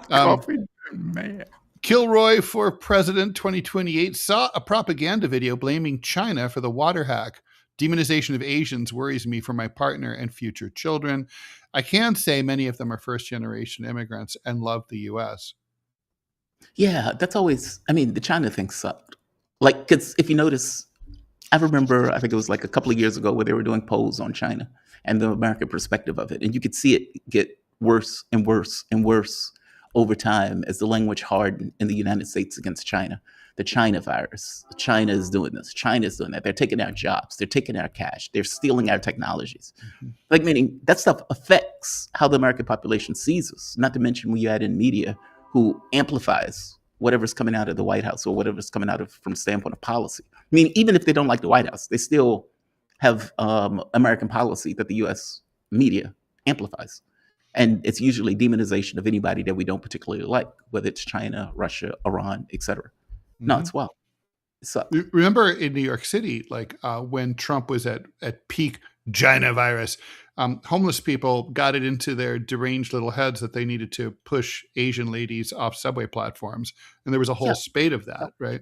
B: Coffee than man.
A: Kilroy for President 2028 saw a propaganda video blaming China for the water hack. Demonization of Asians worries me for my partner and future children. I can say many of them are first-generation immigrants and love the U.S.
B: Yeah, that's always, the China thing sucked. Like, because if you notice, I remember, I think it was like a couple of years ago where they were doing polls on China and the American perspective of it. And you could see it get worse and worse and worse over time as the language hardened in the United States against China. The China virus. China is doing this. China is doing that. They're taking our jobs. They're taking our cash. They're stealing our technologies. Mm-hmm. Like, meaning that stuff affects how the American population sees us, not to mention when you add in media who amplifies whatever's coming out of the White House or whatever's coming out of from the standpoint of policy. I mean, even if they don't like the White House, they still have American policy that the U.S. media amplifies. And it's usually demonization of anybody that we don't particularly like, whether it's China, Russia, Iran, et cetera. Mm-hmm. No, it's well.
A: Remember in New York City, like when Trump was at peak China virus, homeless people got it into their deranged little heads that they needed to push Asian ladies off subway platforms. And there was a whole spate of that, right?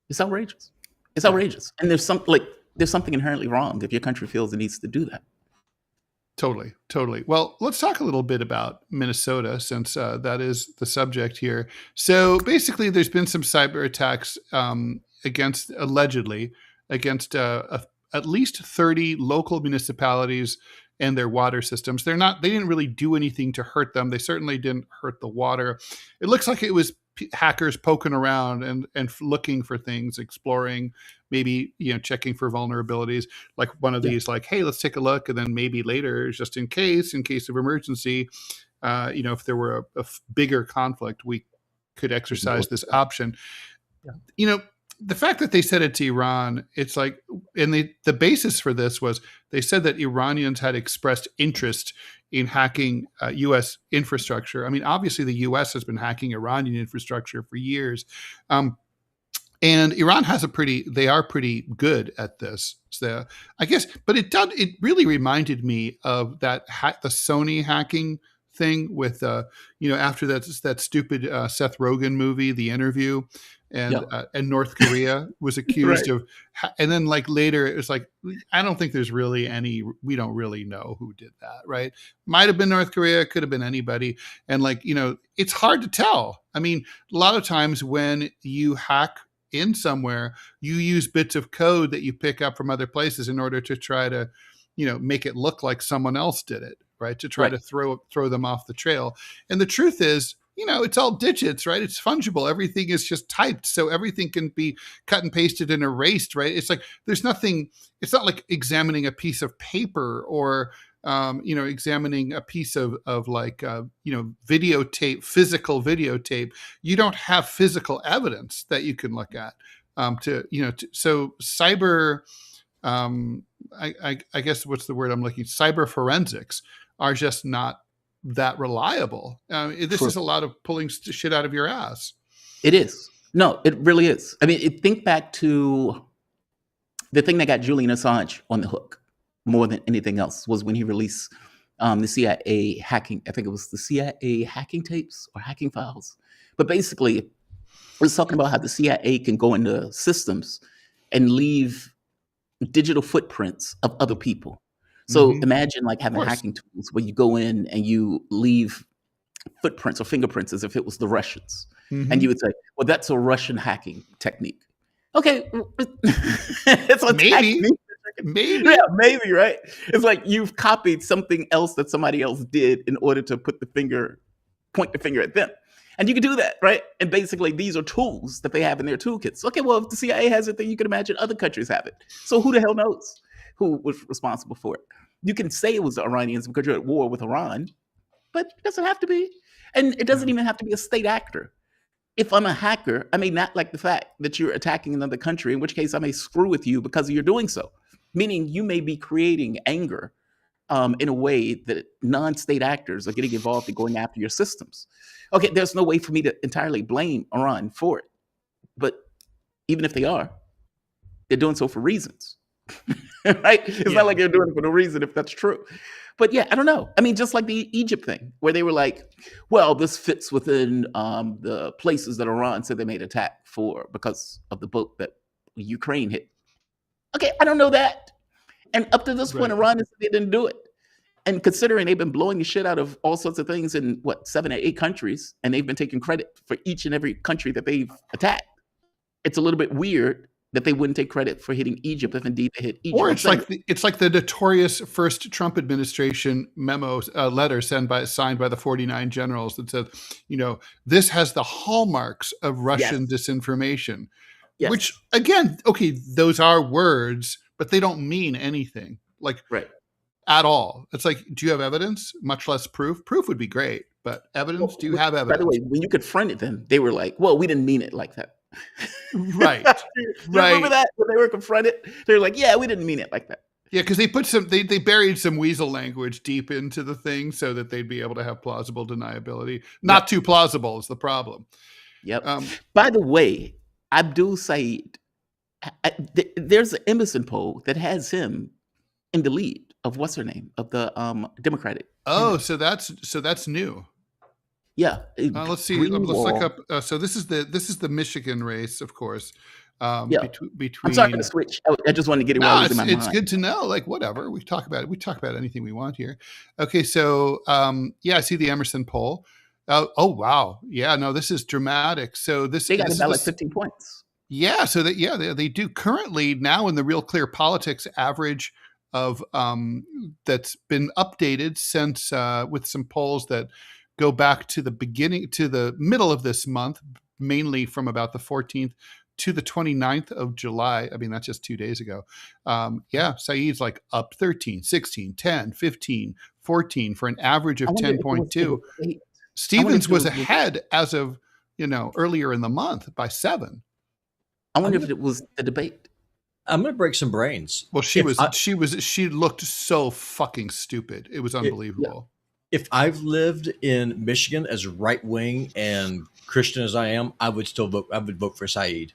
B: It's outrageous. It's outrageous. And there's something inherently wrong if your country feels it needs to do that.
A: Totally. Well, let's talk a little bit about Minnesota since that is the subject here. So basically, there's been some cyber attacks allegedly against at least 30 local municipalities and their water systems. They didn't really do anything to hurt them. They certainly didn't hurt the water. It looks like it was hackers poking around and looking for things, exploring, maybe, checking for vulnerabilities, like one of these, like, hey, let's take a look. And then maybe later, just in case of emergency, if there were a bigger conflict, we could exercise this option. Yeah. The fact that they said it to Iran, it's like, and the basis for this was they said that Iranians had expressed interest in hacking U.S. infrastructure. I mean, obviously the U.S. has been hacking Iranian infrastructure for years. And Iran they are pretty good at this. So I guess, but it really reminded me of the Sony hacking thing with, after that stupid Seth Rogen movie, The Interview, and North Korea was accused
B: Right.
A: of, and then like later it was like, I don't think there's really we don't really know who did that, right? Might have been North Korea, could have been anybody. And like, it's hard to tell. I mean, a lot of times when you hack in somewhere, you use bits of code that you pick up from other places in order to try to, make it look like someone else did it, right? To try to throw them off the trail. And the truth is, it's all digits, right? It's fungible. Everything is just typed. So everything can be cut and pasted and erased, right? It's like, there's nothing, it's not like examining a piece of paper or, examining a piece of videotape, physical videotape. You don't have physical evidence that you can look at. So cyber, I guess what's the word I'm looking? Cyber forensics are just not that reliable. This is a lot of pulling shit out of your ass.
B: It is. No, it really is. I mean, think back to the thing that got Julian Assange on the hook more than anything else was when he released the CIA hacking. I think it was the CIA hacking tapes or hacking files. But basically, it was talking about how the CIA can go into systems and leave digital footprints of other people. So imagine like having hacking tools where you go in and you leave footprints or fingerprints as if it was the Russians. And you would say, well, that's a Russian hacking technique. Okay. It's a
A: maybe.
B: Yeah, maybe, right? It's like you've copied something else that somebody else did in order to point the finger at them. And you can do that, right? And basically, these are tools that they have in their toolkits. Okay, well, if the CIA has it, then you can imagine other countries have it. So who the hell knows who was responsible for it? You can say it was the Iranians because you're at war with Iran, but it doesn't have to be. And it doesn't even have to be a state actor. If I'm a hacker, I may not like the fact that you're attacking another country, in which case I may screw with you because of your doing so. Meaning you may be creating anger in a way that non-state actors are getting involved in going after your systems. Okay, there's no way for me to entirely blame Iran for it. But even if they are, they're doing so for reasons. Right? It's not like they're doing it for no reason if that's true. But yeah, I don't know. I mean, just like the Egypt thing, where they were like, well, this fits within the places that Iran said they made attack for because of the boat that Ukraine hit. Okay, I don't know that. And up to this point, Iran said they didn't do it. And considering they've been blowing the shit out of all sorts of things in 7 or 8 countries, and they've been taking credit for each and every country that they've attacked, it's a little bit weird that they wouldn't take credit for hitting Egypt if indeed they hit Egypt.
A: Or it's like the notorious first Trump administration memo letter signed by the 49 generals that said, this has the hallmarks of Russian disinformation. Yes. Which again, okay, those are words, but they don't mean anything at all. It's like, do you have evidence? Much less proof. Proof would be great, but evidence? Do you have evidence?
B: By the way, when you confronted them, they were like, well, we didn't mean it like that.
A: Right.
B: Remember that when they were confronted? They were like, yeah, we didn't mean it like that.
A: Yeah, because they put they buried some weasel language deep into the thing so that they'd be able to have plausible deniability. Not too plausible is the problem.
B: Yep. By the way, Abdul Saeed, there's an Emerson poll that has him in the lead of what's her name of the Democratic.
A: Oh, so that's new.
B: Yeah.
A: Let's see. Let's look up. So this is the Michigan race, of course. Between.
B: I'm sorry to switch. I just wanted to get it while it was in my mind.
A: It's good to know. Like whatever we talk about it. We talk about anything we want here. Okay, so I see the Emerson poll. Oh wow, yeah. No, this is dramatic. So they
B: got about like 15 points.
A: Yeah. So they do currently now in the Real Clear Politics average of that's been updated since with some polls that go back to the middle of this month, mainly from about the 14th to the 29th of July. I mean, that's just 2 days ago. Saeed's like up 13, 16, 10, 15, 14 for an average of 10.2. Stevens was ahead as of, earlier in the month by 7.
B: I wonder if it was the debate.
C: I'm going to break some brains.
A: Well, she looked so fucking stupid. It was unbelievable.
C: If I've lived in Michigan as right wing and Christian as I am, I would still vote. I would vote for Saeed.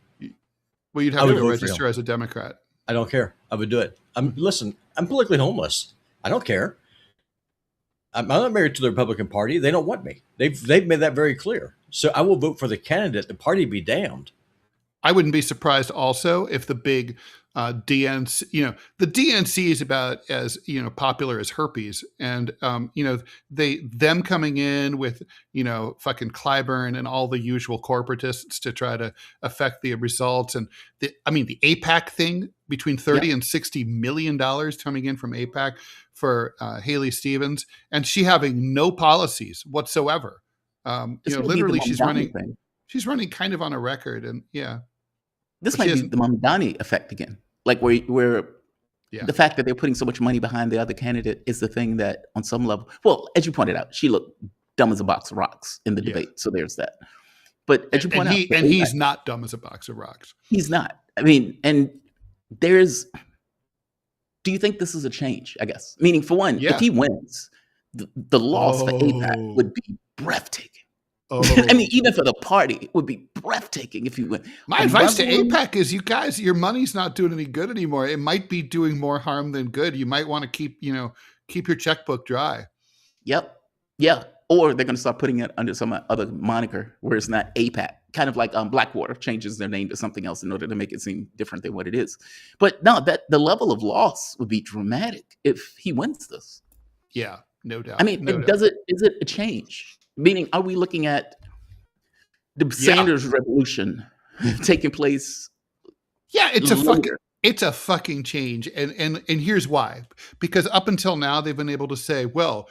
A: Well, you'd
C: I
A: have
C: would
A: to
C: vote for
A: register
C: him.
A: as a Democrat.
C: I don't care. I would do it. Listen, I'm politically homeless. I don't care. I'm not married to the Republican Party. They don't want me. They've made that very clear. So I will vote for the candidate. The party be damned.
A: I wouldn't be surprised also if the big DNC, the DNC is about as, popular as herpes. And, them coming in with, fucking Clyburn and all the usual corporatists to try to affect the results. And the AIPAC thing between 30 and $60 million coming in from AIPAC for Haley Stevens, and she having no policies whatsoever. Literally she's running kind of on a record, and
B: this might be the Mamdani effect again. Like where the fact that they're putting so much money behind the other candidate is the thing that on some level, well, as you pointed out, she looked dumb as a box of rocks in the debate. So there's that. But as you point out,
A: he's not dumb as a box of rocks.
B: He's not. I mean, and do you think this is a change, I guess? Meaning, for one, if he wins, the loss for AIPAC would be breathtaking. I mean, even for the party, it would be breathtaking if you win.
A: My advice to AIPAC is, you guys, your money's not doing any good anymore. It might be doing more harm than good. You might want to keep your checkbook dry.
B: Yep. Yeah. Or they're going to start putting it under some other moniker where it's not AIPAC. Kind of like Blackwater changes their name to something else in order to make it seem different than what it is. But no, that the level of loss would be dramatic if he wins this.
A: Yeah, no doubt.
B: I mean, is it a change? Meaning, are we looking at the Sanders revolution taking place?
A: Yeah, it's a fucking change. And here's why. Because up until now, they've been able to say, well,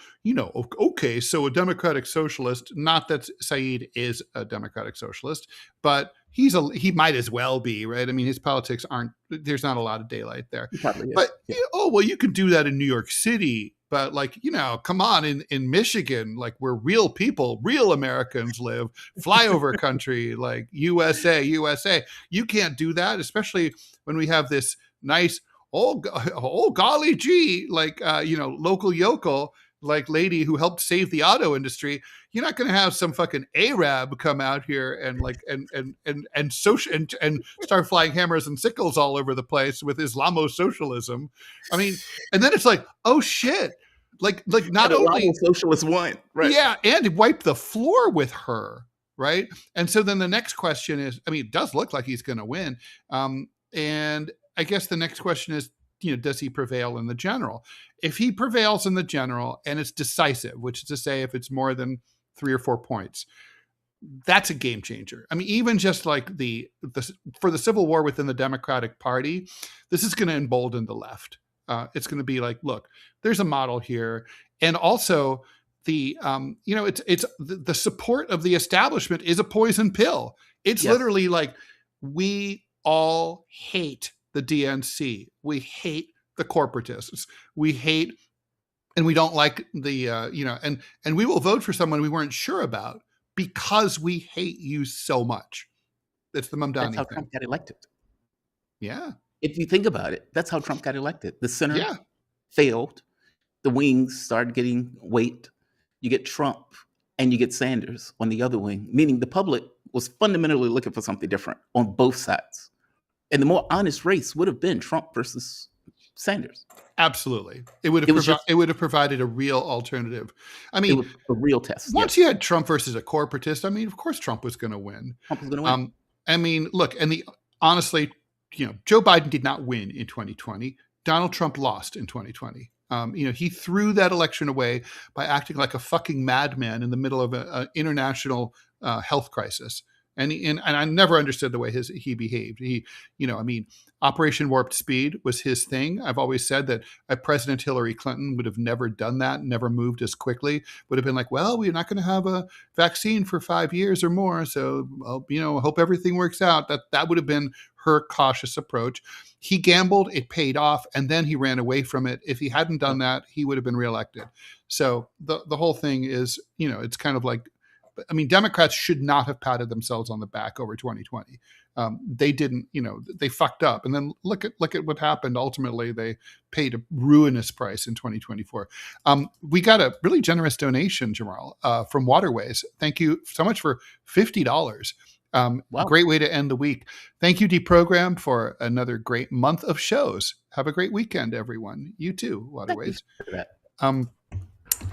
A: okay, so a democratic socialist, not that Saeed is a democratic socialist, but he might as well be, right? I mean, his politics there's not a lot of daylight there. But, you can do that in New York City. But come on, in Michigan, like, where real people, real Americans live, flyover country, like USA. You can't do that, especially when we have this nice, golly gee, like, local yokel, like, lady who helped save the auto industry. You're not going to have some fucking Arab come out here and and start flying hammers and sickles all over the place with Islamo-socialism. I mean, and then it's like, oh shit. Like not only
B: socialist won, right?
A: Yeah, and wipe the floor with her, right? And so then the next question is, I mean, it does look like he's going to win, and I guess the next question is, does he prevail in the general? If he prevails in the general and it's decisive, which is to say, if it's more than 3 or 4 points, that's a game changer. I mean, even just like for the civil war within the Democratic Party, this is going to embolden the left. It's going to be like, look, there's a model here. And also it's the support of the establishment is a poison pill. It's literally like, we all hate the DNC. We hate the corporatists. We hate, and we don't like the, and we will vote for someone we weren't sure about because we hate you so much. It's the Mamdani
B: That's how
A: thing.
B: Trump got elected.
A: Yeah.
B: If you think about it, that's how Trump got elected. The center failed. The wings started getting weight. You get Trump and you get Sanders on the other wing, meaning the public was fundamentally looking for something different on both sides. And the more honest race would have been Trump versus Sanders.
A: Absolutely. It would have provided a real alternative. I mean,
B: it was a real test.
A: Once you had Trump versus a corporatist, I mean, of course Trump was going to win.
B: Trump was going to win.
A: I mean, look, and honestly, Joe Biden did not win in 2020. Donald Trump lost in 2020. He threw that election away by acting like a fucking madman in the middle of an international health crisis. And I never understood the way he behaved. Operation Warp Speed was his thing. I've always said that President Hillary Clinton would have never done that, never moved as quickly, would have been like, well, we're not going to have a vaccine for 5 years or more. So, I hope everything works out. That would have been her cautious approach. He gambled, it paid off, and then he ran away from it. If he hadn't done that, he would have been reelected. So the whole thing is, it's kind of like, Democrats should not have patted themselves on the back over 2020. They didn't, they fucked up. And then look at what happened. Ultimately, they paid a ruinous price in 2024. We got a really generous donation, Jamarl, from Waterways. Thank you so much for $50.
B: Wow.
A: Great way to end the week. Thank you, DeProgram, for another great month of shows. Have a great weekend, everyone. You too, Waterways.
B: Thank you for that.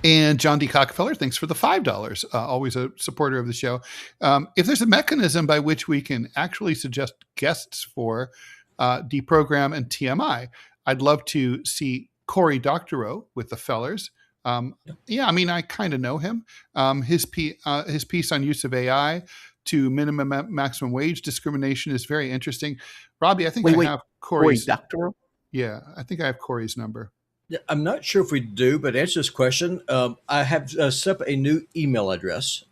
A: And John D. Cockefeller, thanks for the $5. Always a supporter of the show. If there's a mechanism by which we can actually suggest guests for DeProgram and TMI, I'd love to see Cory Doctorow with the Fellers. Yeah, I mean, I kind of know him. His piece on use of AI to minimum maximum wage discrimination is very interesting. Robbie, I think I have Cory's.
B: Cory Doctorow?
A: Yeah, I think I have Cory's number.
C: Yeah, I'm not sure if we do, but to answer this question, I have set up a new email address,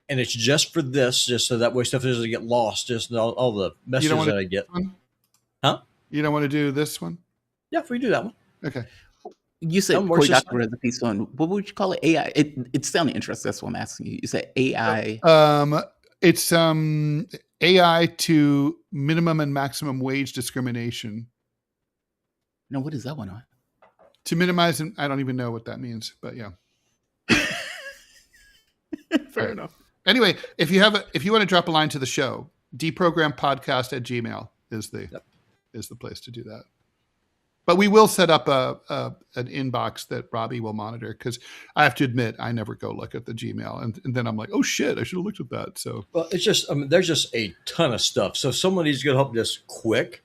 C: and it's just for this, just so that way stuff doesn't get lost, just all the messages that I get. Huh?
A: You don't want to do this one?
C: Yeah, if we do that one.
A: Okay.
B: You said Cory Doctorow has a piece on, what would you call it? AI? It sounded interesting. That's what I'm asking you. You said AI.
A: It's AI to minimum and maximum wage discrimination.
B: No, what is that one on?
A: To minimize, and I don't even know what that means, but yeah.
B: Fair enough.
A: Anyway, if you want to drop a line to the show, deprogrampodcast@gmail is the place to do that. But we will set up an inbox that Robbie will monitor, because I have to admit, I never go look at the Gmail. And then I'm like, oh, shit, I should have looked at that. So,
C: well, it's just, there's just a ton of stuff. So if someone needs to get help just quick,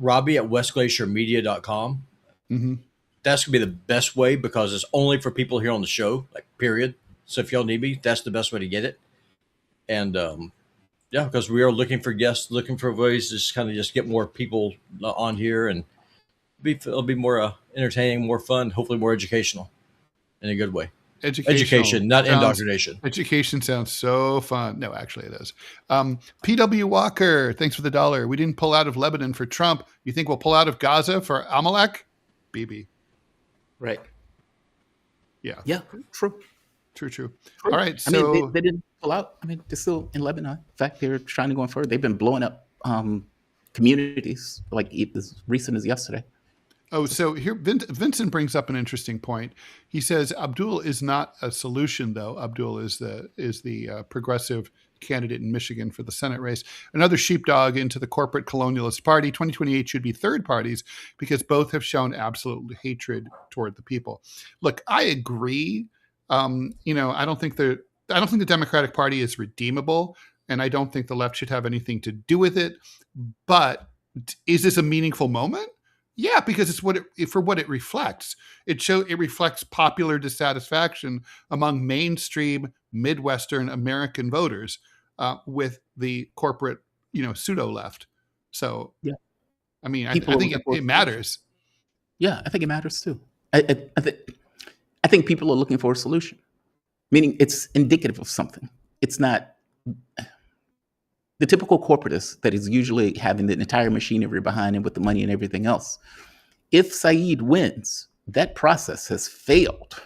C: Robbie at westglaciermedia.com.
A: Mm-hmm.
C: That's going to be the best way, because it's only for people here on the show, like, period. So if y'all need me, that's the best way to get it. And, yeah, because we are looking for guests, looking for ways to just kind of just get more people on here, and it'll be more entertaining, more fun, hopefully more educational in a good way. Education, not indoctrination.
A: Education sounds so fun. No, actually it is. P.W. Walker, thanks for the $1. We didn't pull out of Lebanon for Trump. You think we'll pull out of Gaza for Amalek? BB.
B: Right.
A: Yeah.
B: Yeah, true.
A: True. All right. So,
B: I mean, they didn't pull out. I mean, they're still in Lebanon. In fact, they're trying to go further. They've been blowing up communities like as recent as yesterday.
A: Oh, so here Vincent brings up an interesting point. He says Abdul is not a solution, though. Abdul is the progressive candidate in Michigan for the Senate race. Another sheepdog into the corporate colonialist party. 2028 should be third parties, because both have shown absolute hatred toward the people. Look, I agree. I don't think the Democratic Party is redeemable, and I don't think the left should have anything to do with it. But is this a meaningful moment? Yeah, because it's what it reflects. It reflects popular dissatisfaction among mainstream Midwestern American voters with the corporate, pseudo left. So, yeah, I mean, I think it matters.
B: Yeah, I think it matters too. I think people are looking for a solution, meaning it's indicative of something. It's not the typical corporatist that is usually having the entire machinery behind him with the money and everything else. If Saeed wins, that process has failed.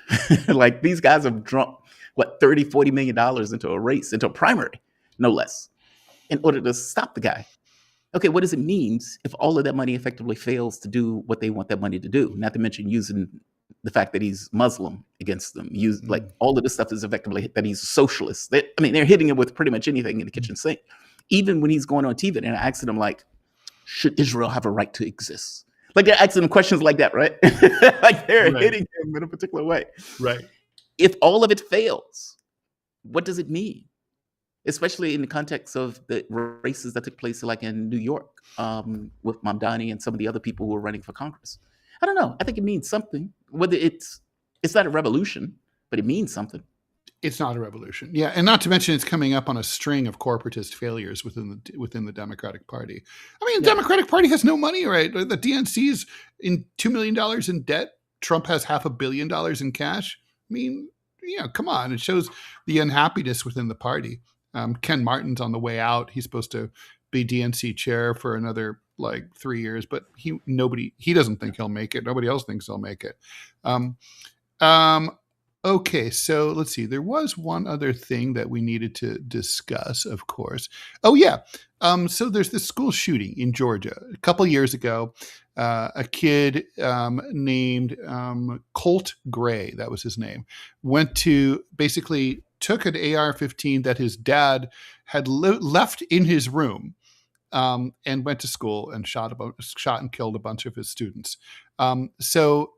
B: Like, these guys have drunk, $30, $40 million into a race, into a primary, no less, in order to stop the guy. Okay, what does it mean if all of that money effectively fails to do what they want that money to do? Not to mention using the fact that he's Muslim against them. Like, all of this stuff is effectively that he's a socialist. They're hitting him with pretty much anything in the kitchen sink. Even when he's going on TV and asking him, like, should Israel have a right to exist? Like, they're asking him questions like that, right? Like, they're hitting him in a particular way.
A: Right.
B: If all of it fails, what does it mean? Especially in the context of the races that took place, like in New York, with Mamdani and some of the other people who were running for Congress. I don't know. I think it means something. Whether it's not a revolution, but it means something.
A: It's not a revolution. Yeah. And not to mention, it's coming up on a string of corporatist failures within the Democratic Party. I mean, the Democratic Party has no money, right? The DNC's in $2 million in debt. Trump has $500 million in cash. I mean, come on. It shows the unhappiness within the party. Ken Martin's on the way out. He's supposed to be DNC chair for another 3 years, but he doesn't think he'll make it. Nobody else thinks he'll make it. Okay, so let's see. There was one other thing that we needed to discuss, of course. Oh, yeah. So there's this school shooting in Georgia. A couple years ago, a kid named Colt Gray, that was his name, went to basically took an AR-15 that his dad had left in his room, and went to school and shot and killed a bunch of his students. So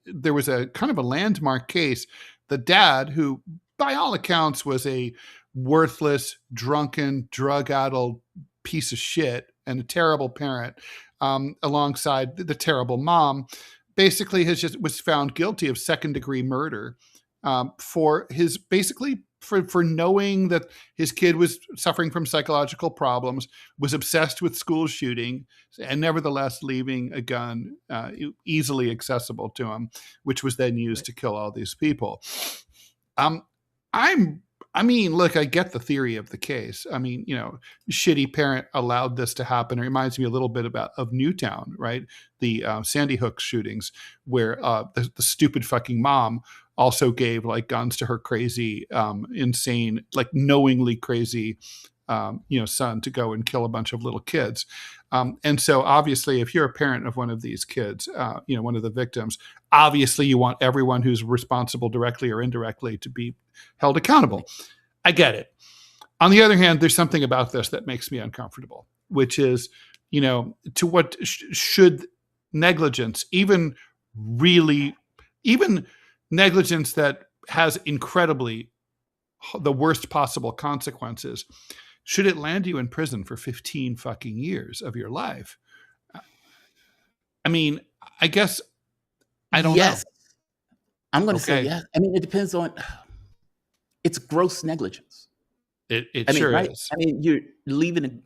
A: there was a kind of a landmark case. The dad, who by all accounts was a worthless, drunken, drug-addled piece of shit and a terrible parent, alongside the terrible mom, basically was found guilty of second-degree murder for knowing that his kid was suffering from psychological problems, was obsessed with school shooting, and nevertheless leaving a gun easily accessible to him, which was then used to kill all these people. Look, I get the theory of the case. Shitty parent allowed this to happen. It reminds me a little bit of Newtown, right? The Sandy Hook shootings, where the stupid fucking mom also gave like guns to her crazy, insane, like knowingly crazy, son to go and kill a bunch of little kids. And so obviously if you're a parent of one of these kids, one of the victims, obviously you want everyone who's responsible directly or indirectly to be held accountable. I get it. On the other hand, there's something about this that makes me uncomfortable, which is, to what should negligence, even negligence that has incredibly the worst possible consequences, should it land you in prison for 15 fucking years of your life? I guess I don't know.
B: I'm going to say yes. It depends on. It's gross negligence.
A: It sure
B: right?
A: is.
B: You're leaving.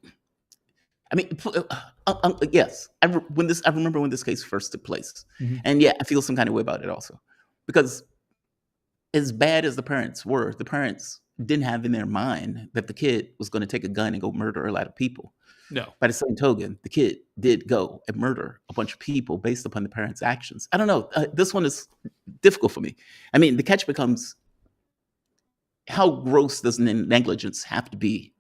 B: Yes. I remember when this case first took place, and I feel some kind of way about it also, because as bad as the parents were, the parents didn't have in their mind that the kid was going to take a gun and go murder a lot of people.
A: No.
B: By the same token, the kid did go and murder a bunch of people based upon the parents' actions. I don't know. This one is difficult for me. The catch becomes, how gross does negligence have to be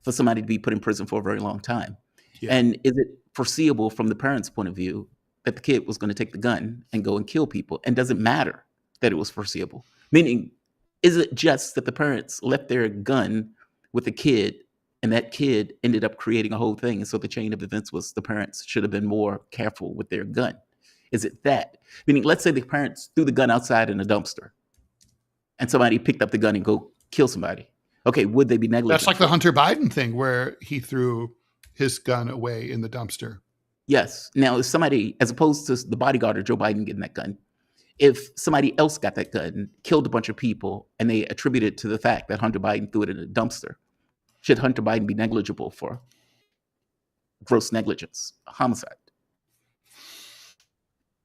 B: for somebody to be put in prison for a very long time? Yeah. And is it foreseeable from the parents' point of view that the kid was going to take the gun and go and kill people? And does it matter that it was foreseeable? Meaning, is it just that the parents left their gun with the kid and that kid ended up creating a whole thing? And so the chain of events was the parents should have been more careful with their gun. Is it that? Meaning, let's say the parents threw the gun outside in a dumpster and somebody picked up the gun and go kill somebody. Okay, would they be negligent?
A: That's like the Hunter Biden thing where he threw his gun away in the dumpster.
B: Yes. Now, if somebody, as opposed to the bodyguard or Joe Biden getting that gun, if somebody else got that gun, killed a bunch of people, and they attributed it to the fact that Hunter Biden threw it in a dumpster, should Hunter Biden be negligible for gross negligence, homicide?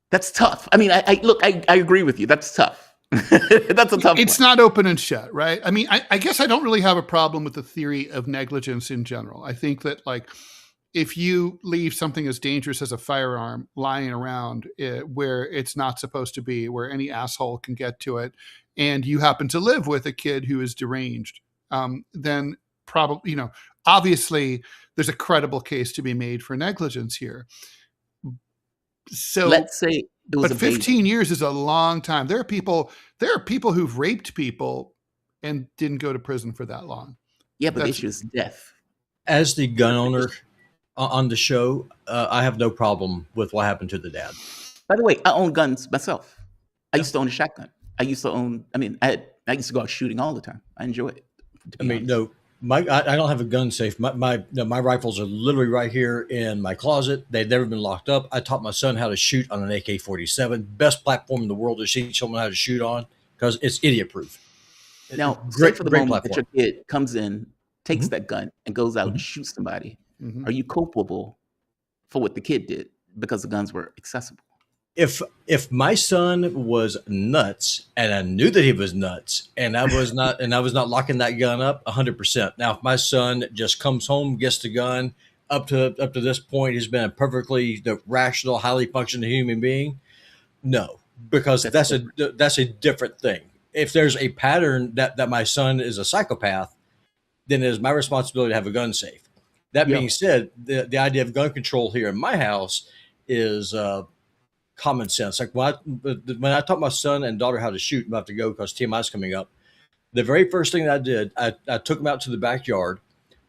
B: That's tough. I agree with you. That's tough. That's a tough
A: It's
B: one.
A: not open and shut, right? I guess I don't really have a problem with the theory of negligence in general. I think that, like, if you leave something as dangerous as a firearm lying around where it's not supposed to be, where any asshole can get to it, and you happen to live with a kid who is deranged, then probably, obviously there's a credible case to be made for negligence here. So
B: let's say it was,
A: but 15 years is a long time. There are people who've raped people and didn't go to prison for that long.
B: Yeah, but the issue is death.
C: As the gun owner on the show, I have no problem with what happened to the dad.
B: By the way, I own guns myself. I used to own a shotgun. I used to go out shooting all the time. I enjoy it.
C: No, I don't have a gun safe. My rifles are literally right here in my closet. They've never been locked up. I taught my son how to shoot on an AK-47. Best platform in the world to teach someone how to shoot on, because it's idiot proof.
B: Now, great for the moment that your kid comes in, takes that gun, and goes out and shoots somebody. Are you culpable for what the kid did because the guns were accessible?
C: If my son was nuts and I knew that he was nuts and I was not locking that gun up 100%. Now, if my son just comes home, gets the gun, up to this point, he's been a perfectly rational, highly functioning human being. No, because that's a different thing. If there's a pattern that my son is a psychopath, then it is my responsibility to have a gun safe. That being said, the idea of gun control here in my house is common sense. Like when I taught my son and daughter how to shoot, I'm about to go because TMI is coming up. The very first thing that I did, I took him out to the backyard.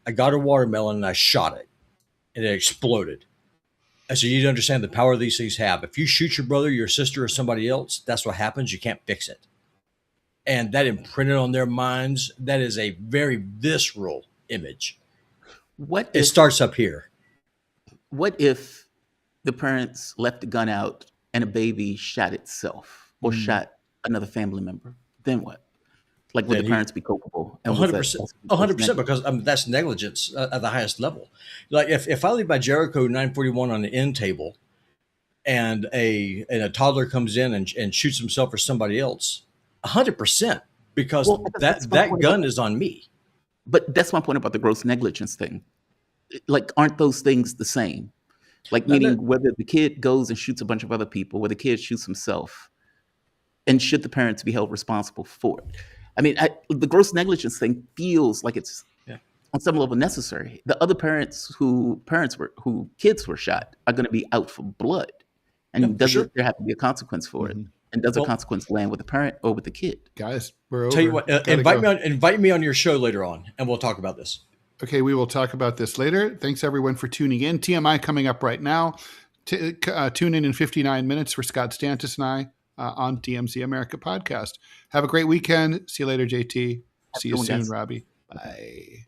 C: I got a watermelon and I shot it, and it exploded. I said, you need to understand the power these things have. If you shoot your brother, your sister, or somebody else, that's what happens. You can't fix it. And that imprinted on their minds. That is a very visceral image. It starts up here.
B: What if the parents left the gun out and a baby shot itself or shot another family member? Then what? Like, would the parents be culpable?
C: 100%, because that's negligence at the highest level. Like, if I leave my Jericho 941 on the end table and a toddler comes in and shoots himself or somebody else, 100%, because that gun is on me.
B: But that's my point about the gross negligence thing. Like, aren't those things the same? Like, meaning whether the kid goes and shoots a bunch of other people, whether the kid shoots himself, and should the parents be held responsible for it? I mean, the gross negligence thing feels like it's on some level necessary. The other who kids were shot are going to be out for blood, and doesn't there have to be a consequence for it? And does a consequence land with the parent or with the kid?
A: Guys, we're over.
C: Tell you what, invite me on your show later on, and we'll talk about this.
A: Okay, we will talk about this later. Thanks, everyone, for tuning in. TMI coming up right now. Tune in 59 minutes for Scott Stantis and I on DMZ America podcast. Have a great weekend. See you later, JT. See you soon, Robbie. Bye.